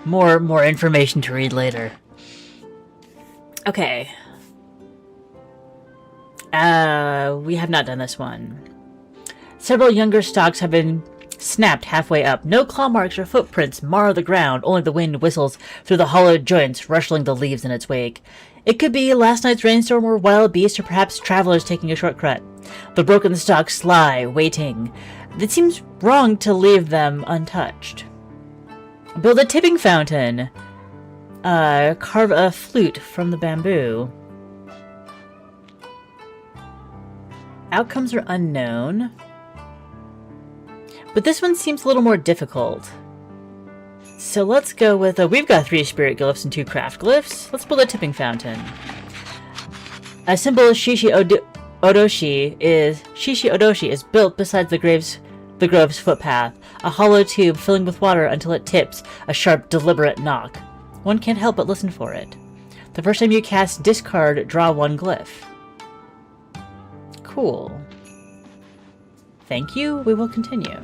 More information to read later. Okay. We have not done this one. Several younger stalks have been snapped halfway up. No claw marks or footprints mar the ground, only the wind whistles through the hollowed joints, rustling the leaves in its wake. It could be last night's rainstorm or wild beasts, or perhaps travelers taking a shortcut. The broken stalks lie, waiting. It seems wrong to leave them untouched. Build a tipping fountain. Carve a flute from the bamboo. Outcomes are unknown. But this one seems a little more difficult. So let's go with... we've got 3 spirit glyphs and 2 craft glyphs. Let's build a tipping fountain. A symbol of Shishi Odoshi is built beside the grove's footpath. A hollow tube filling with water until it tips. A sharp, deliberate knock. One can't help but listen for it. The first time you cast discard, draw 1 glyph. Cool. Thank you. We will continue.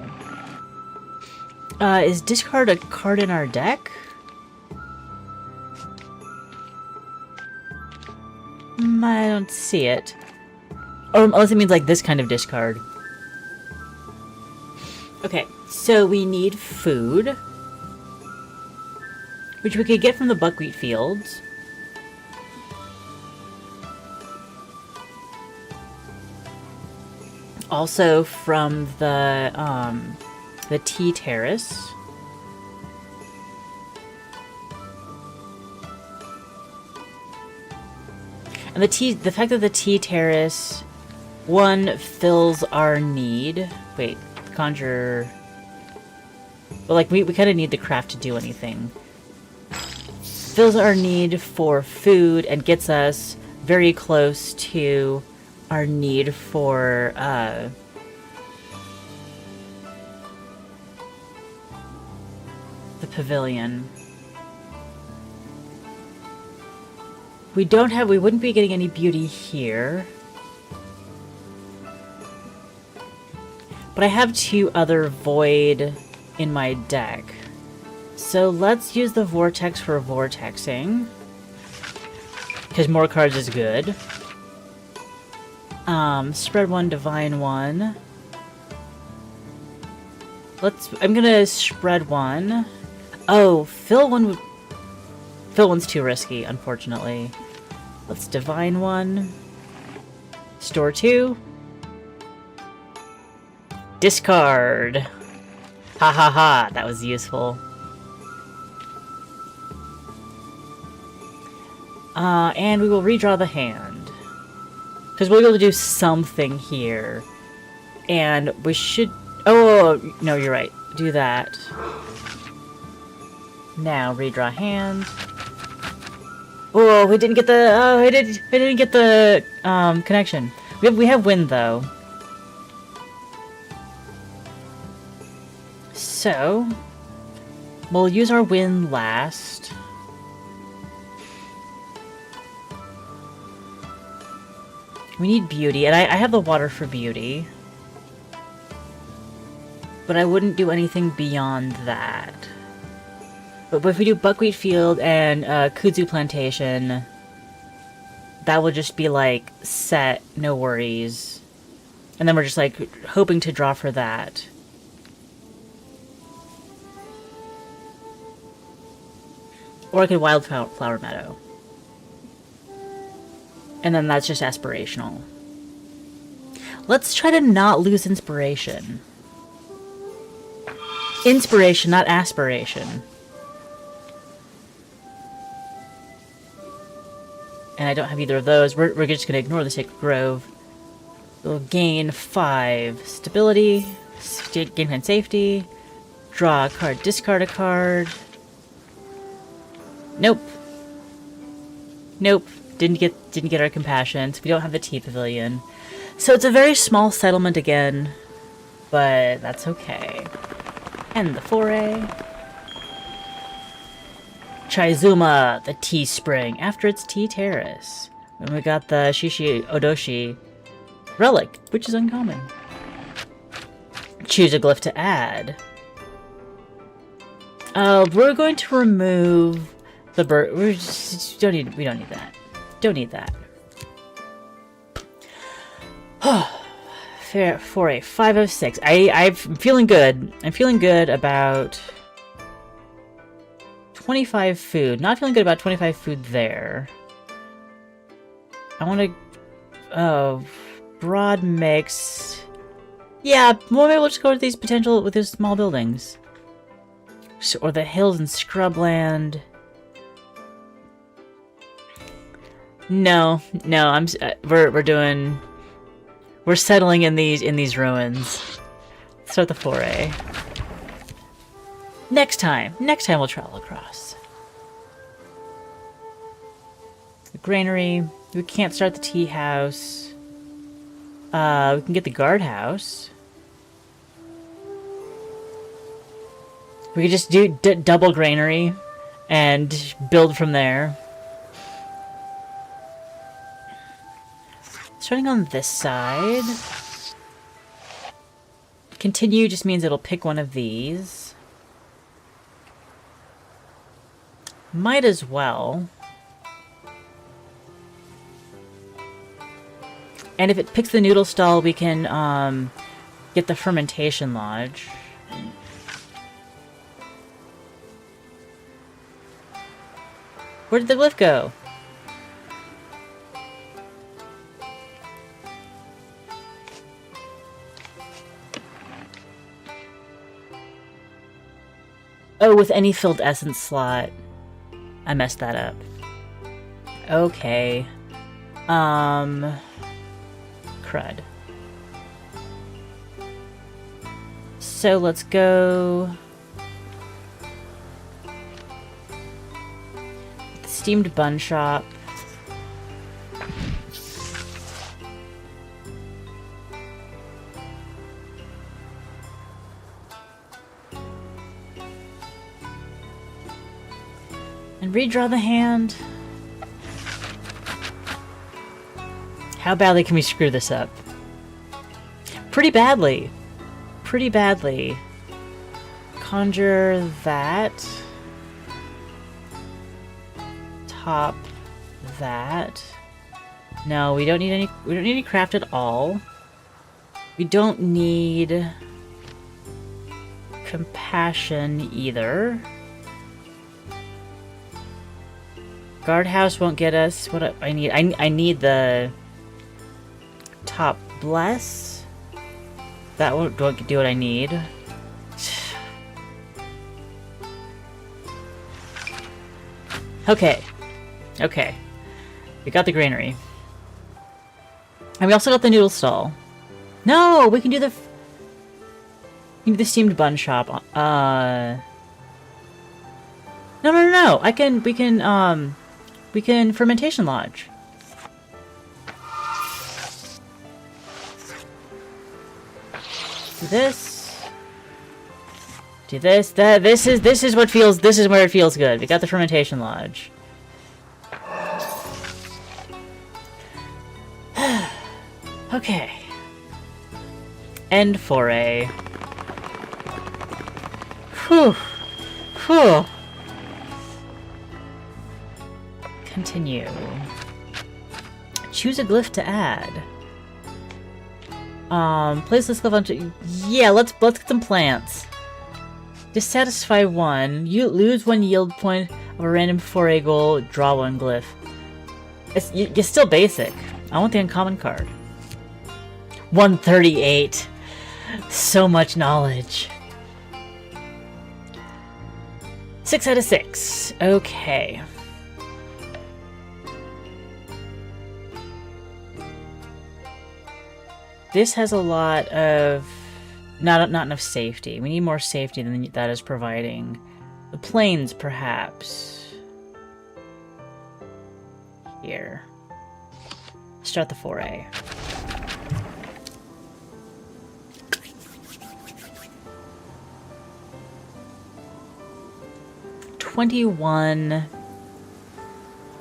Is discard a card in our deck? I don't see it. Or unless it means like this kind of discard. Okay, so we need food, which we could get from the buckwheat fields. Also from the tea terrace. And the fact that the tea terrace, one, fills our need. Wait, conjure. But like we kind of need the craft to do anything. Fills our need for food and gets us very close to our need for the pavilion. We wouldn't be getting any beauty here. But I have 2 other void in my deck. So let's use the vortex for vortexing. Because more cards is good. Spread 1, divine 1. I'm gonna spread 1. Oh, fill 1 Fill 1's too risky, unfortunately. Let's divine 1. Store 2. Discard. Ha ha ha, that was useful. And we will redraw the hand. Because we'll be able to do something here. And we should... Oh, no, you're right. Do that. Now, redraw hand. Oh, we didn't get the... Oh, I didn't get the connection. We have wind, though. So, we'll use our wind last. We need beauty, and I have the water for beauty. But I wouldn't do anything beyond that. But if we do buckwheat field and kudzu plantation, that will just be like set, no worries. And then we're just like hoping to draw for that. Or I could wildflower meadow. And then that's just aspirational. Let's try to not lose inspiration. Inspiration, not aspiration. And I don't have either of those. We're just going to ignore the Sacred Grove. We'll gain 5 stability, gain 10 safety, draw a card, discard a card. Nope. Nope. Didn't get our compassion. So we don't have the tea pavilion. So it's a very small settlement again, but that's okay. End the foray. Chaizuma, the tea spring, after its tea terrace. And we got the Shishi Odoshi relic, which is uncommon. Choose a glyph to add. We're going to remove the bird. We don't need that. Don't need that. Fair for a 506. I'm feeling good. I'm feeling good about 25 food. Not feeling good about 25 food there. I want to... Oh, broad mix. Yeah, well, maybe we'll just go with these with these small buildings. Or the hills and scrubland. No, we're settling in these ruins. Start the foray. Next time we'll travel across. The granary. We can't start the tea house. We can get the guardhouse. We could just do double granary and build from there. Starting on this side. Continue just means it'll pick one of these. Might as well. And if it picks the noodle stall, we can get the fermentation lodge. Where did the glyph go? Oh, with any filled essence slot. I messed that up. Okay. Crud. So let's go... The steamed bun shop. And redraw the hand. How badly can we screw this up? Pretty badly. Pretty badly. Conjure that. Top that. No, we don't need any craft at all. We don't need compassion either. Guardhouse won't get us what I need. I need the top bless. That won't do what I need. Okay. Okay. We got the granary. And we also got the noodle stall. No! We can do the steamed bun shop. No. We can fermentation lodge. Do this. Do this. This is where it feels good. We got the fermentation lodge. Okay. End foray. Whew. Whew. Continue. Choose a glyph to add. Place this glyph onto... Yeah, let's get some plants. Dissatisfy one. You lose one yield point of a random foray goal. Draw one glyph. You're still basic. I want the uncommon card. 138. So much knowledge. 6 out of 6. Okay. This has a lot of... Not enough safety. We need more safety than that is providing. The plains, perhaps. Here. Start the foray. $21.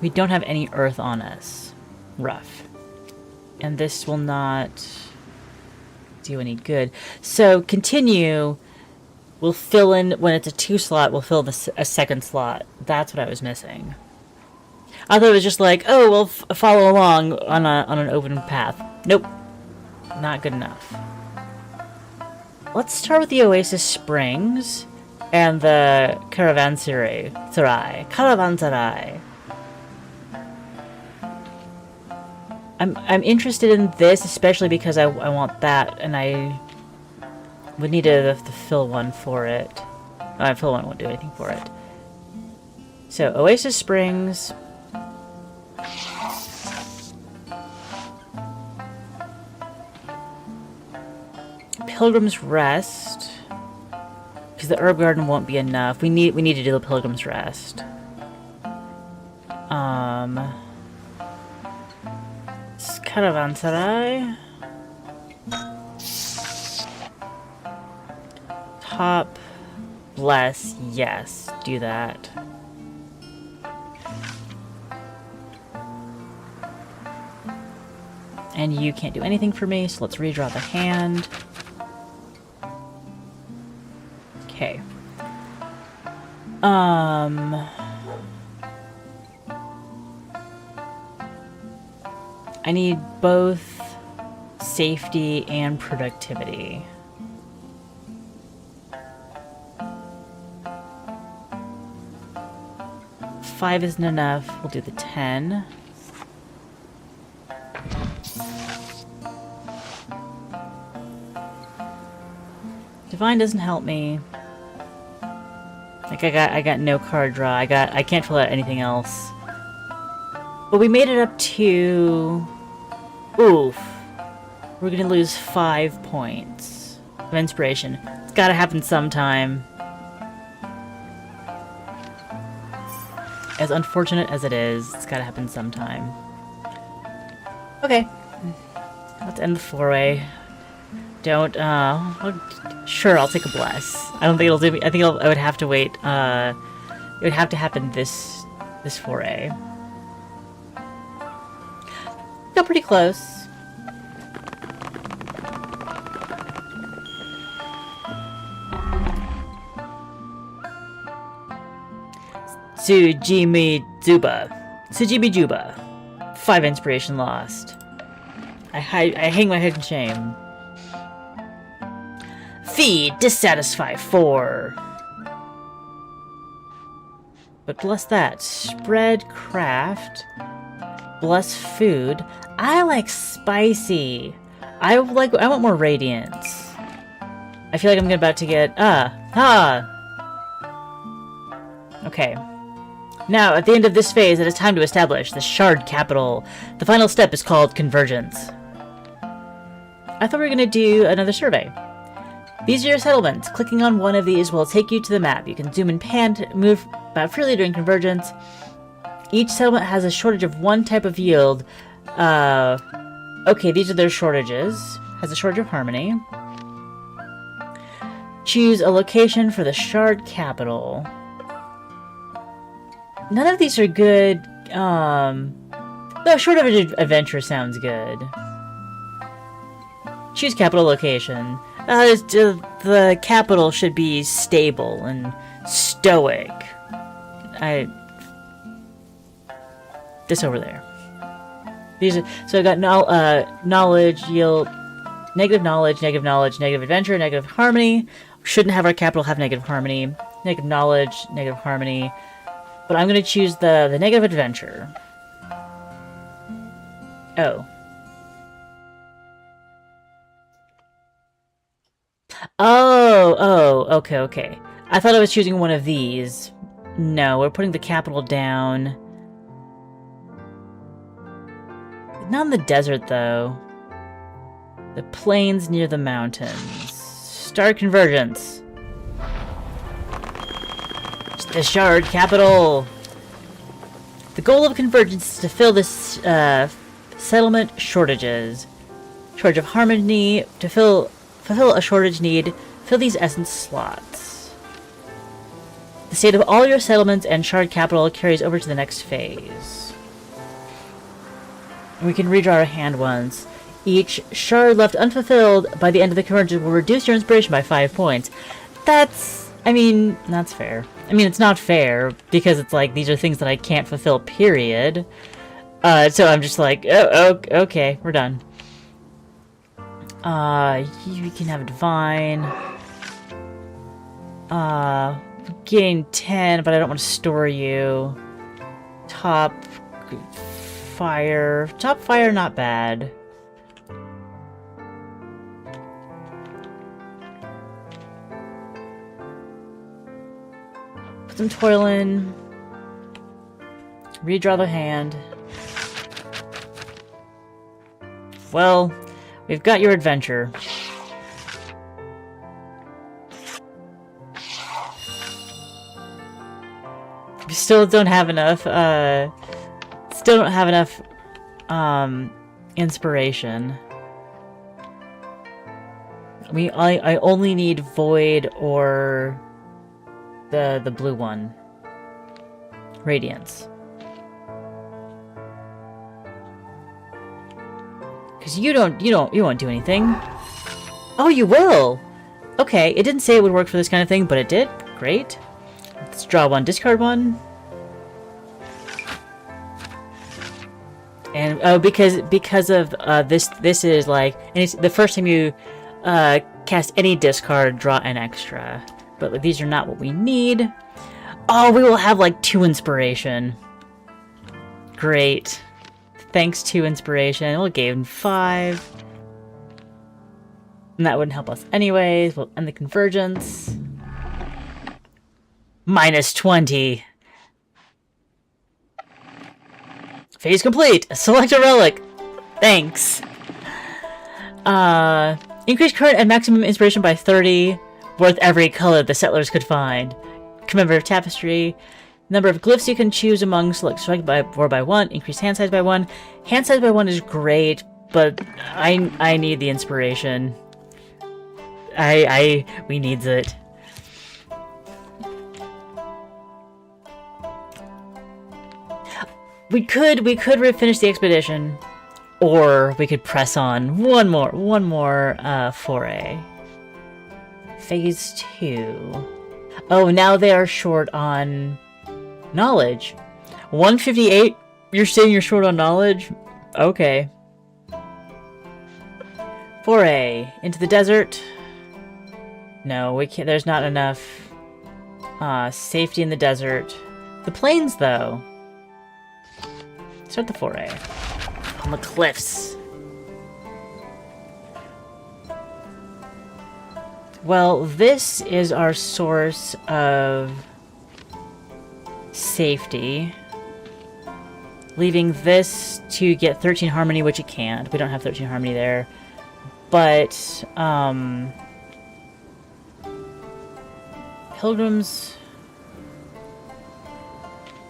We don't have any earth on us. Rough. And this will not do any good. So continue. We'll fill in when it's a 2 slot. We'll fill a second slot. That's what I was missing. I thought it was just like, oh, we'll follow along on an open path. Nope, not good enough. Let's start with the Oasis Springs and the Caravanserai. Caravanserai. I'm interested in this, especially because I want that, and I would need to fill one for it. Fill one won't do anything for it. So, Oasis Springs. Pilgrim's Rest. Because the Herb Garden won't be enough. We need to do the Pilgrim's Rest. Caravanserai. Top bless, yes, do that. And you can't do anything for me, so let's redraw the hand. Okay. I need both safety and productivity. Five isn't enough. We'll do the 10. Divine doesn't help me. Like I got no card draw. I can't fill out anything else. But we made it up to... Oof. We're gonna lose 5 points of inspiration. It's gotta happen sometime. As unfortunate as it is, it's gotta happen sometime. Okay. Let's end the four-way. Don't, sure, I'll take a bless. I don't think it'll do me. I think I would have to wait. It would have to happen this foray. Got pretty close. Tsujimi Juba. 5 inspiration lost. I hang my head in shame. Feed, dissatisfy, 4. But bless that. Spread, craft. Bless food. I like spicy. I want more radiance. I feel like I'm about to get, Okay. Now, at the end of this phase, it is time to establish the Shard Capital. The final step is called Convergence. I thought we were going to do another survey. These are your settlements. Clicking on one of these will take you to the map. You can zoom and pan to move about freely during Convergence. Each settlement has a shortage of one type of yield. Okay, these are their shortages. Has a shortage of harmony. Choose a location for the Shard Capital. None of these are good. No, Short of Adventure sounds good. Choose capital location. The capital should be stable and stoic. This over there. These are, so I got knowledge, yield, negative knowledge, negative adventure, negative harmony. Shouldn't have our capital have negative harmony. Negative knowledge, negative harmony. But I'm going to choose the negative adventure. Oh. Okay. I thought I was choosing one of these. No, we're putting the capital down. Not in the desert, though. The plains near the mountains. Start Convergence. The Shard Capital. The goal of Convergence is to fill this settlement shortages. Shortage of harmony. To fulfill a shortage need, fill these essence slots. The state of all your settlements and Shard Capital carries over to the next phase. And we can redraw our hand once. Each shard left unfulfilled by the end of the convergence will reduce your inspiration by 5 points. That's fair. I mean, it's not fair, because it's like, these are things that I can't fulfill, period. So I'm just like, oh, okay, we're done. You can have a divine. Gain 10, but I don't want to store you. Top fire, not bad. Put some toil in. Redraw the hand. Well, we've got your adventure. We still don't have enough, inspiration. I only need Void or the blue one. Radiance. Because you won't do anything. Oh, you will! Okay, it didn't say it would work for this kind of thing, but it did. Great. Let's draw one, discard one. And, oh, because of, this is like, the first time you, cast any discard, draw an extra. But like, these are not what we need. Oh, we will have like 2 inspiration. Great. Thanks to inspiration. We'll gain 5. And that wouldn't help us anyways. We'll end the convergence. -20. Phase complete. Select a relic. Thanks. Increase current and maximum inspiration by 30. Worth every color the settlers could find. Commemorative tapestry. Number of glyphs you can choose among. Select strike by 1. Increase hand size by 1. Hand size by 1 is great, but I need the inspiration. We needs it. We could finish the expedition, or we could press on one more foray. Phase 2. Oh, now they are short on knowledge. 158. You're saying you're short on knowledge? Okay. Foray into the desert. No, we can't. There's not enough safety in the desert. The plains, though. Start the foray. On the cliffs. Well, this is our source of safety. Leaving this to get 13 harmony, which it can't. We don't have 13 harmony there. But, Pilgrims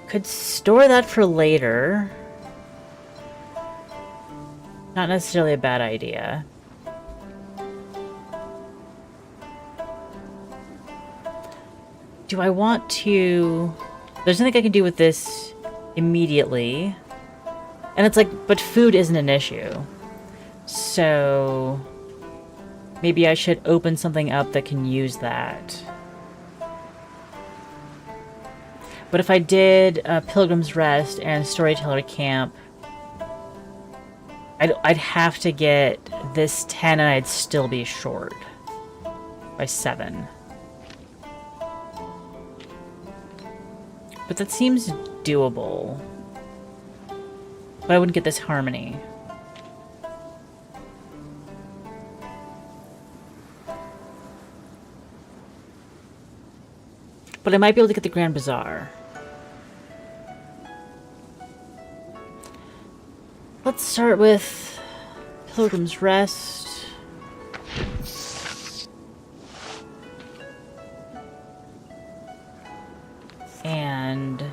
could store that for later. Not necessarily a bad idea. Do I want to... There's nothing I can do with this immediately. And it's like, but food isn't an issue. So... maybe I should open something up that can use that. But if I did Pilgrim's Rest and Storyteller Camp, I'd have to get this 10 and I'd still be short by 7. But that seems doable. But I wouldn't get this harmony. But I might be able to get the Grand Bazaar. Let's start with Pilgrim's Rest. And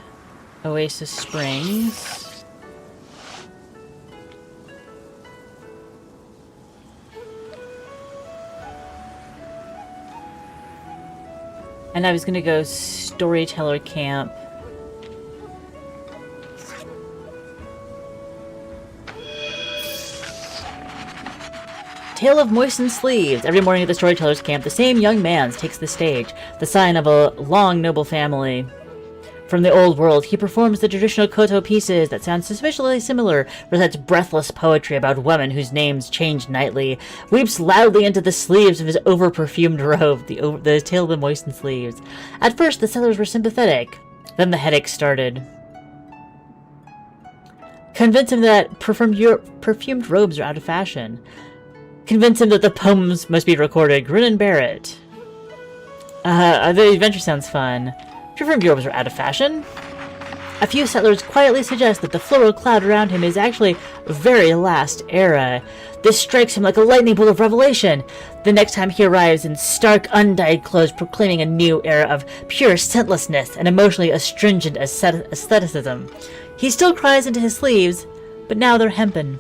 Oasis Springs. And I was gonna go Storyteller Camp. Tale of Moistened Sleeves. Every morning at the Storyteller's Camp, the same young man takes the stage, the sign of a long, noble family. From the old world, he performs the traditional koto pieces that sound suspiciously similar, recites breathless poetry about women whose names change nightly, weeps loudly into the sleeves of his over-perfumed robe, the Tale of the Moistened Sleeves. At first, the sellers were sympathetic. Then the headaches started. Convince him that perfumed robes are out of fashion. Convince him that the poems must be recorded. Grin and bear it. The adventure sounds fun. Perfumed robes are out of fashion. A few settlers quietly suggest that the floral cloud around him is actually very last era. This strikes him like a lightning bolt of revelation. The next time he arrives in stark, undyed clothes proclaiming a new era of pure scentlessness and emotionally astringent aestheticism. He still cries into his sleeves, but now they're hempen.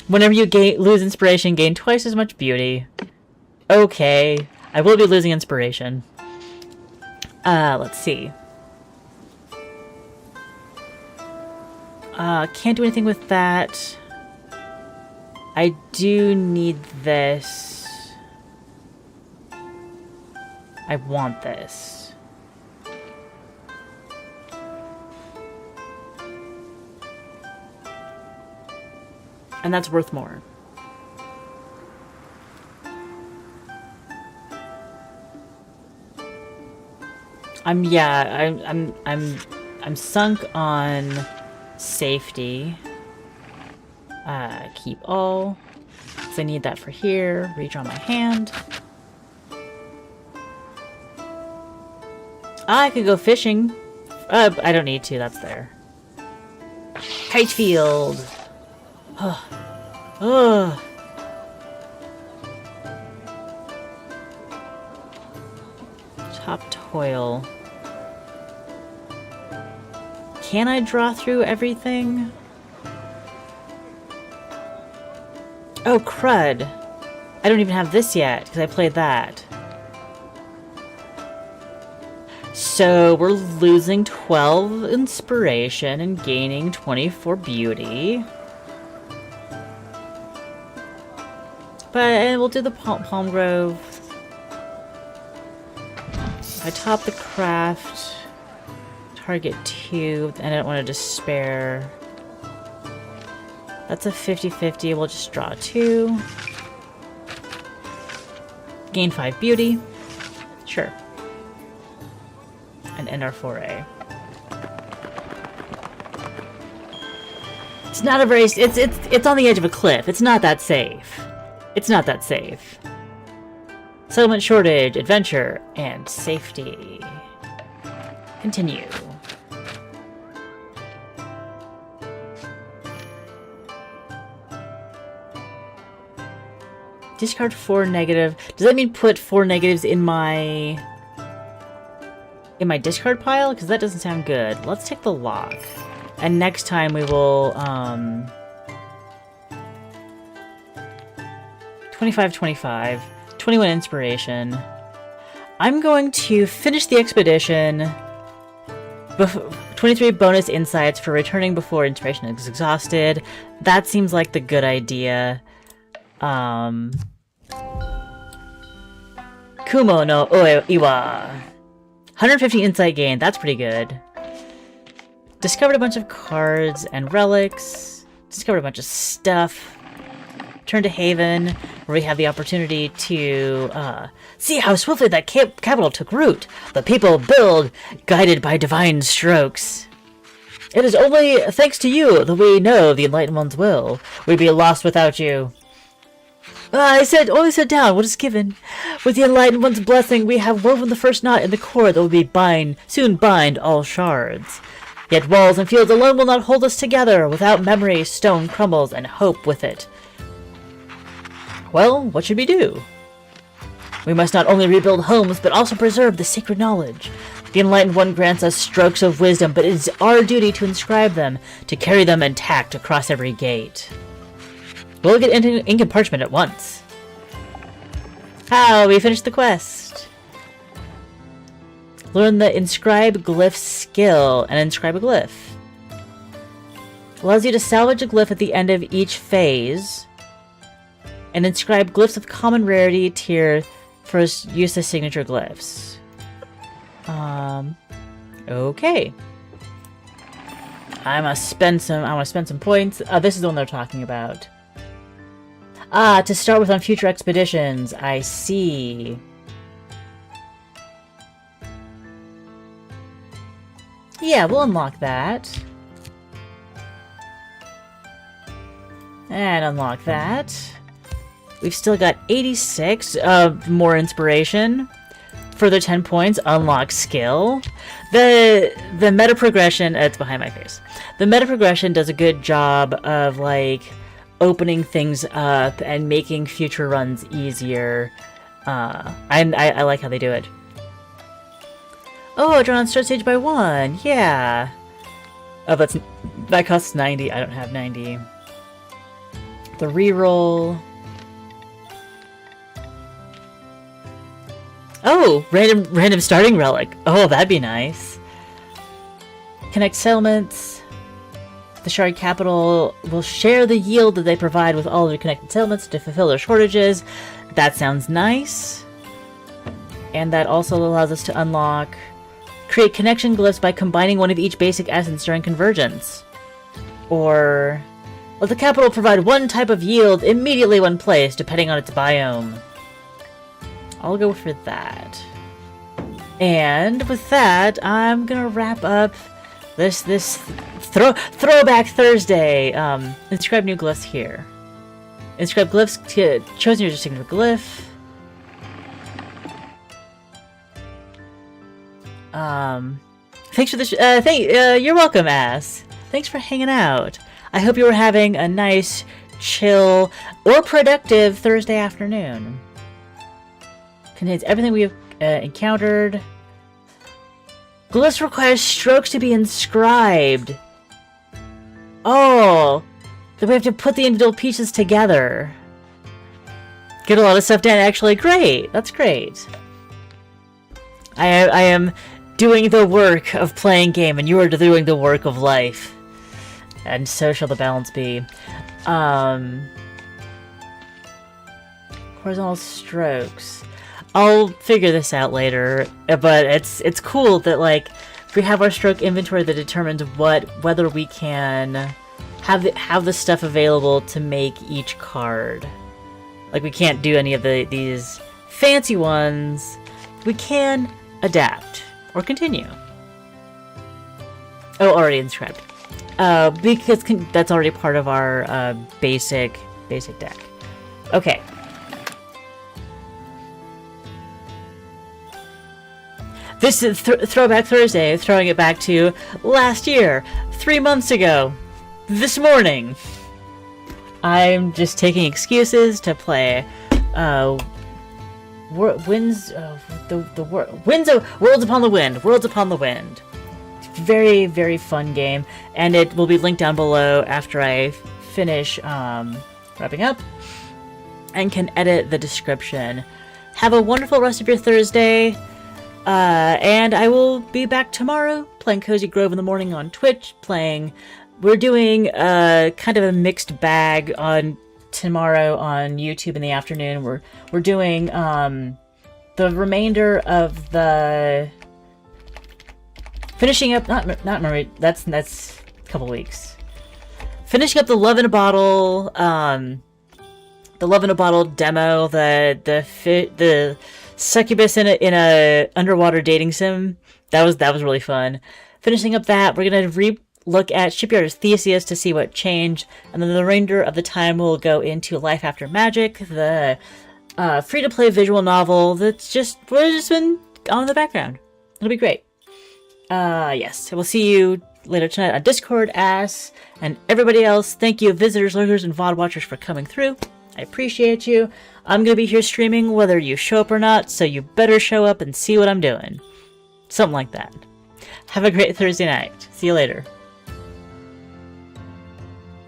Whenever you lose inspiration, gain twice as much beauty. Okay, I will be losing inspiration. Let's see. Can't do anything with that. I do need this. I want this. And that's worth more. I'm sunk on safety. Keep all. So I need that for here. Redraw my hand. I could go fishing. I don't need to, that's there. Kite field. Ugh. Top toil. Can I draw through everything? Oh, crud. I don't even have this yet, because I played that. So, we're losing 12 inspiration and gaining 24 beauty. But we'll do the Palm Grove. I top the craft. Target 2, and I don't want to despair. That's a 50-50. We'll just draw 2. Gain 5 beauty. Sure. And end our foray. It's not a very... It's on the edge of a cliff. It's not that safe. It's not that safe. Settlement shortage, adventure, and safety. Continue. Discard 4 negative. Does that mean put 4 negatives in my discard pile? Because that doesn't sound good. Let's take the lock. And next time we will 25, 21 inspiration. I'm going to finish the expedition. 23 bonus insights for returning before inspiration is exhausted. That seems like the good idea. Kumo no Iwa. 150 insight gain, that's pretty good. Discovered a bunch of cards and relics. Discovered a bunch of stuff. Turn to Haven, where we have the opportunity to see how swiftly that capital took root. The people build, guided by divine strokes. It is only thanks to you that we know the Enlightened One's will. We'd be lost without you. Only sit down what is given. With the Enlightened One's blessing, we have woven the first knot in the cord that will soon bind all shards. Yet walls and fields alone will not hold us together. Without memory, stone crumbles, and hope with it. Well, what should we do? We must not only rebuild homes, but also preserve the sacred knowledge. The Enlightened One grants us strokes of wisdom, but it is our duty to inscribe them, to carry them intact across every gate. We'll get into ink and parchment at once. How? We finished the quest. Learn the inscribe glyph skill and inscribe a glyph. Allows you to salvage a glyph at the end of each phase and inscribe glyphs of common rarity tier for use as signature glyphs. Okay. I want to spend some points. This is the one they're talking about. To start with on future expeditions. I see. Yeah, we'll unlock that. And unlock that. We've still got 86 more inspiration. Further 10 points. Unlock skill. The meta progression. It's behind my face. The meta progression does a good job of like opening things up and making future runs easier. I like how they do it. Oh, drawn on start stage by 1. Yeah. Oh, that costs 90. I don't have 90. The reroll. Oh, random starting relic. Oh, that'd be nice. Connect settlements. The Shard Capital will share the yield that they provide with all of the connected settlements to fulfill their shortages. That sounds nice. And that also allows us to unlock... Create connection glyphs by combining one of each basic essence during convergence. Or... Let the capital provide one type of yield immediately when placed, depending on its biome. I'll go for that. And with that, I'm gonna wrap up this Throwback Thursday. Inscribe new glyphs here. Inscribe glyphs to chosen your signature glyph. Thanks for this. You're welcome, Ass. Thanks for hanging out. I hope you were having a nice, chill, or productive Thursday afternoon. Contains everything we have encountered. Glyphs requires strokes to be inscribed. Oh, then we have to put the individual pieces together. Get a lot of stuff done. Actually, great. That's great. I am doing the work of playing game, and you are doing the work of life. And so shall the balance be. Horizontal strokes. I'll figure this out later, but it's cool that, like, we have our stroke inventory that determines whether we can have the stuff available to make each card. Like, we can't do any of these fancy ones. We can adapt or continue. Oh, already inscribed. Because that's already part of our basic deck. Okay. This is Throwback Thursday, throwing it back to last year, 3 months ago, this morning. I'm just taking excuses to play Worlds Upon the Wind. Worlds Upon the Wind. Very, very fun game, and it will be linked down below after I finish wrapping up and can edit the description. Have a wonderful rest of your Thursday. And I will be back tomorrow playing Cozy Grove in the morning on Twitch. We're doing kind of a mixed bag on tomorrow on YouTube in the afternoon. We're doing the remainder of the finishing up. Not memory. That's a couple weeks. Finishing up the Love in a Bottle. The Love in a Bottle demo. The Succubus in a underwater dating sim. That was really fun. Finishing up that, we're gonna look at Shipyard Theseus to see what changed, and then the remainder of the time we'll go into Life After Magic, the free-to-play visual novel that's just been on in the background. It'll be great. Yes, we'll see you later tonight on Discord, Ass, and everybody else. Thank you, visitors, lurkers, and VOD watchers for coming through. I appreciate you. I'm going to be here streaming whether you show up or not, so you better show up and see what I'm doing. Something like that. Have a great Thursday night. See you later.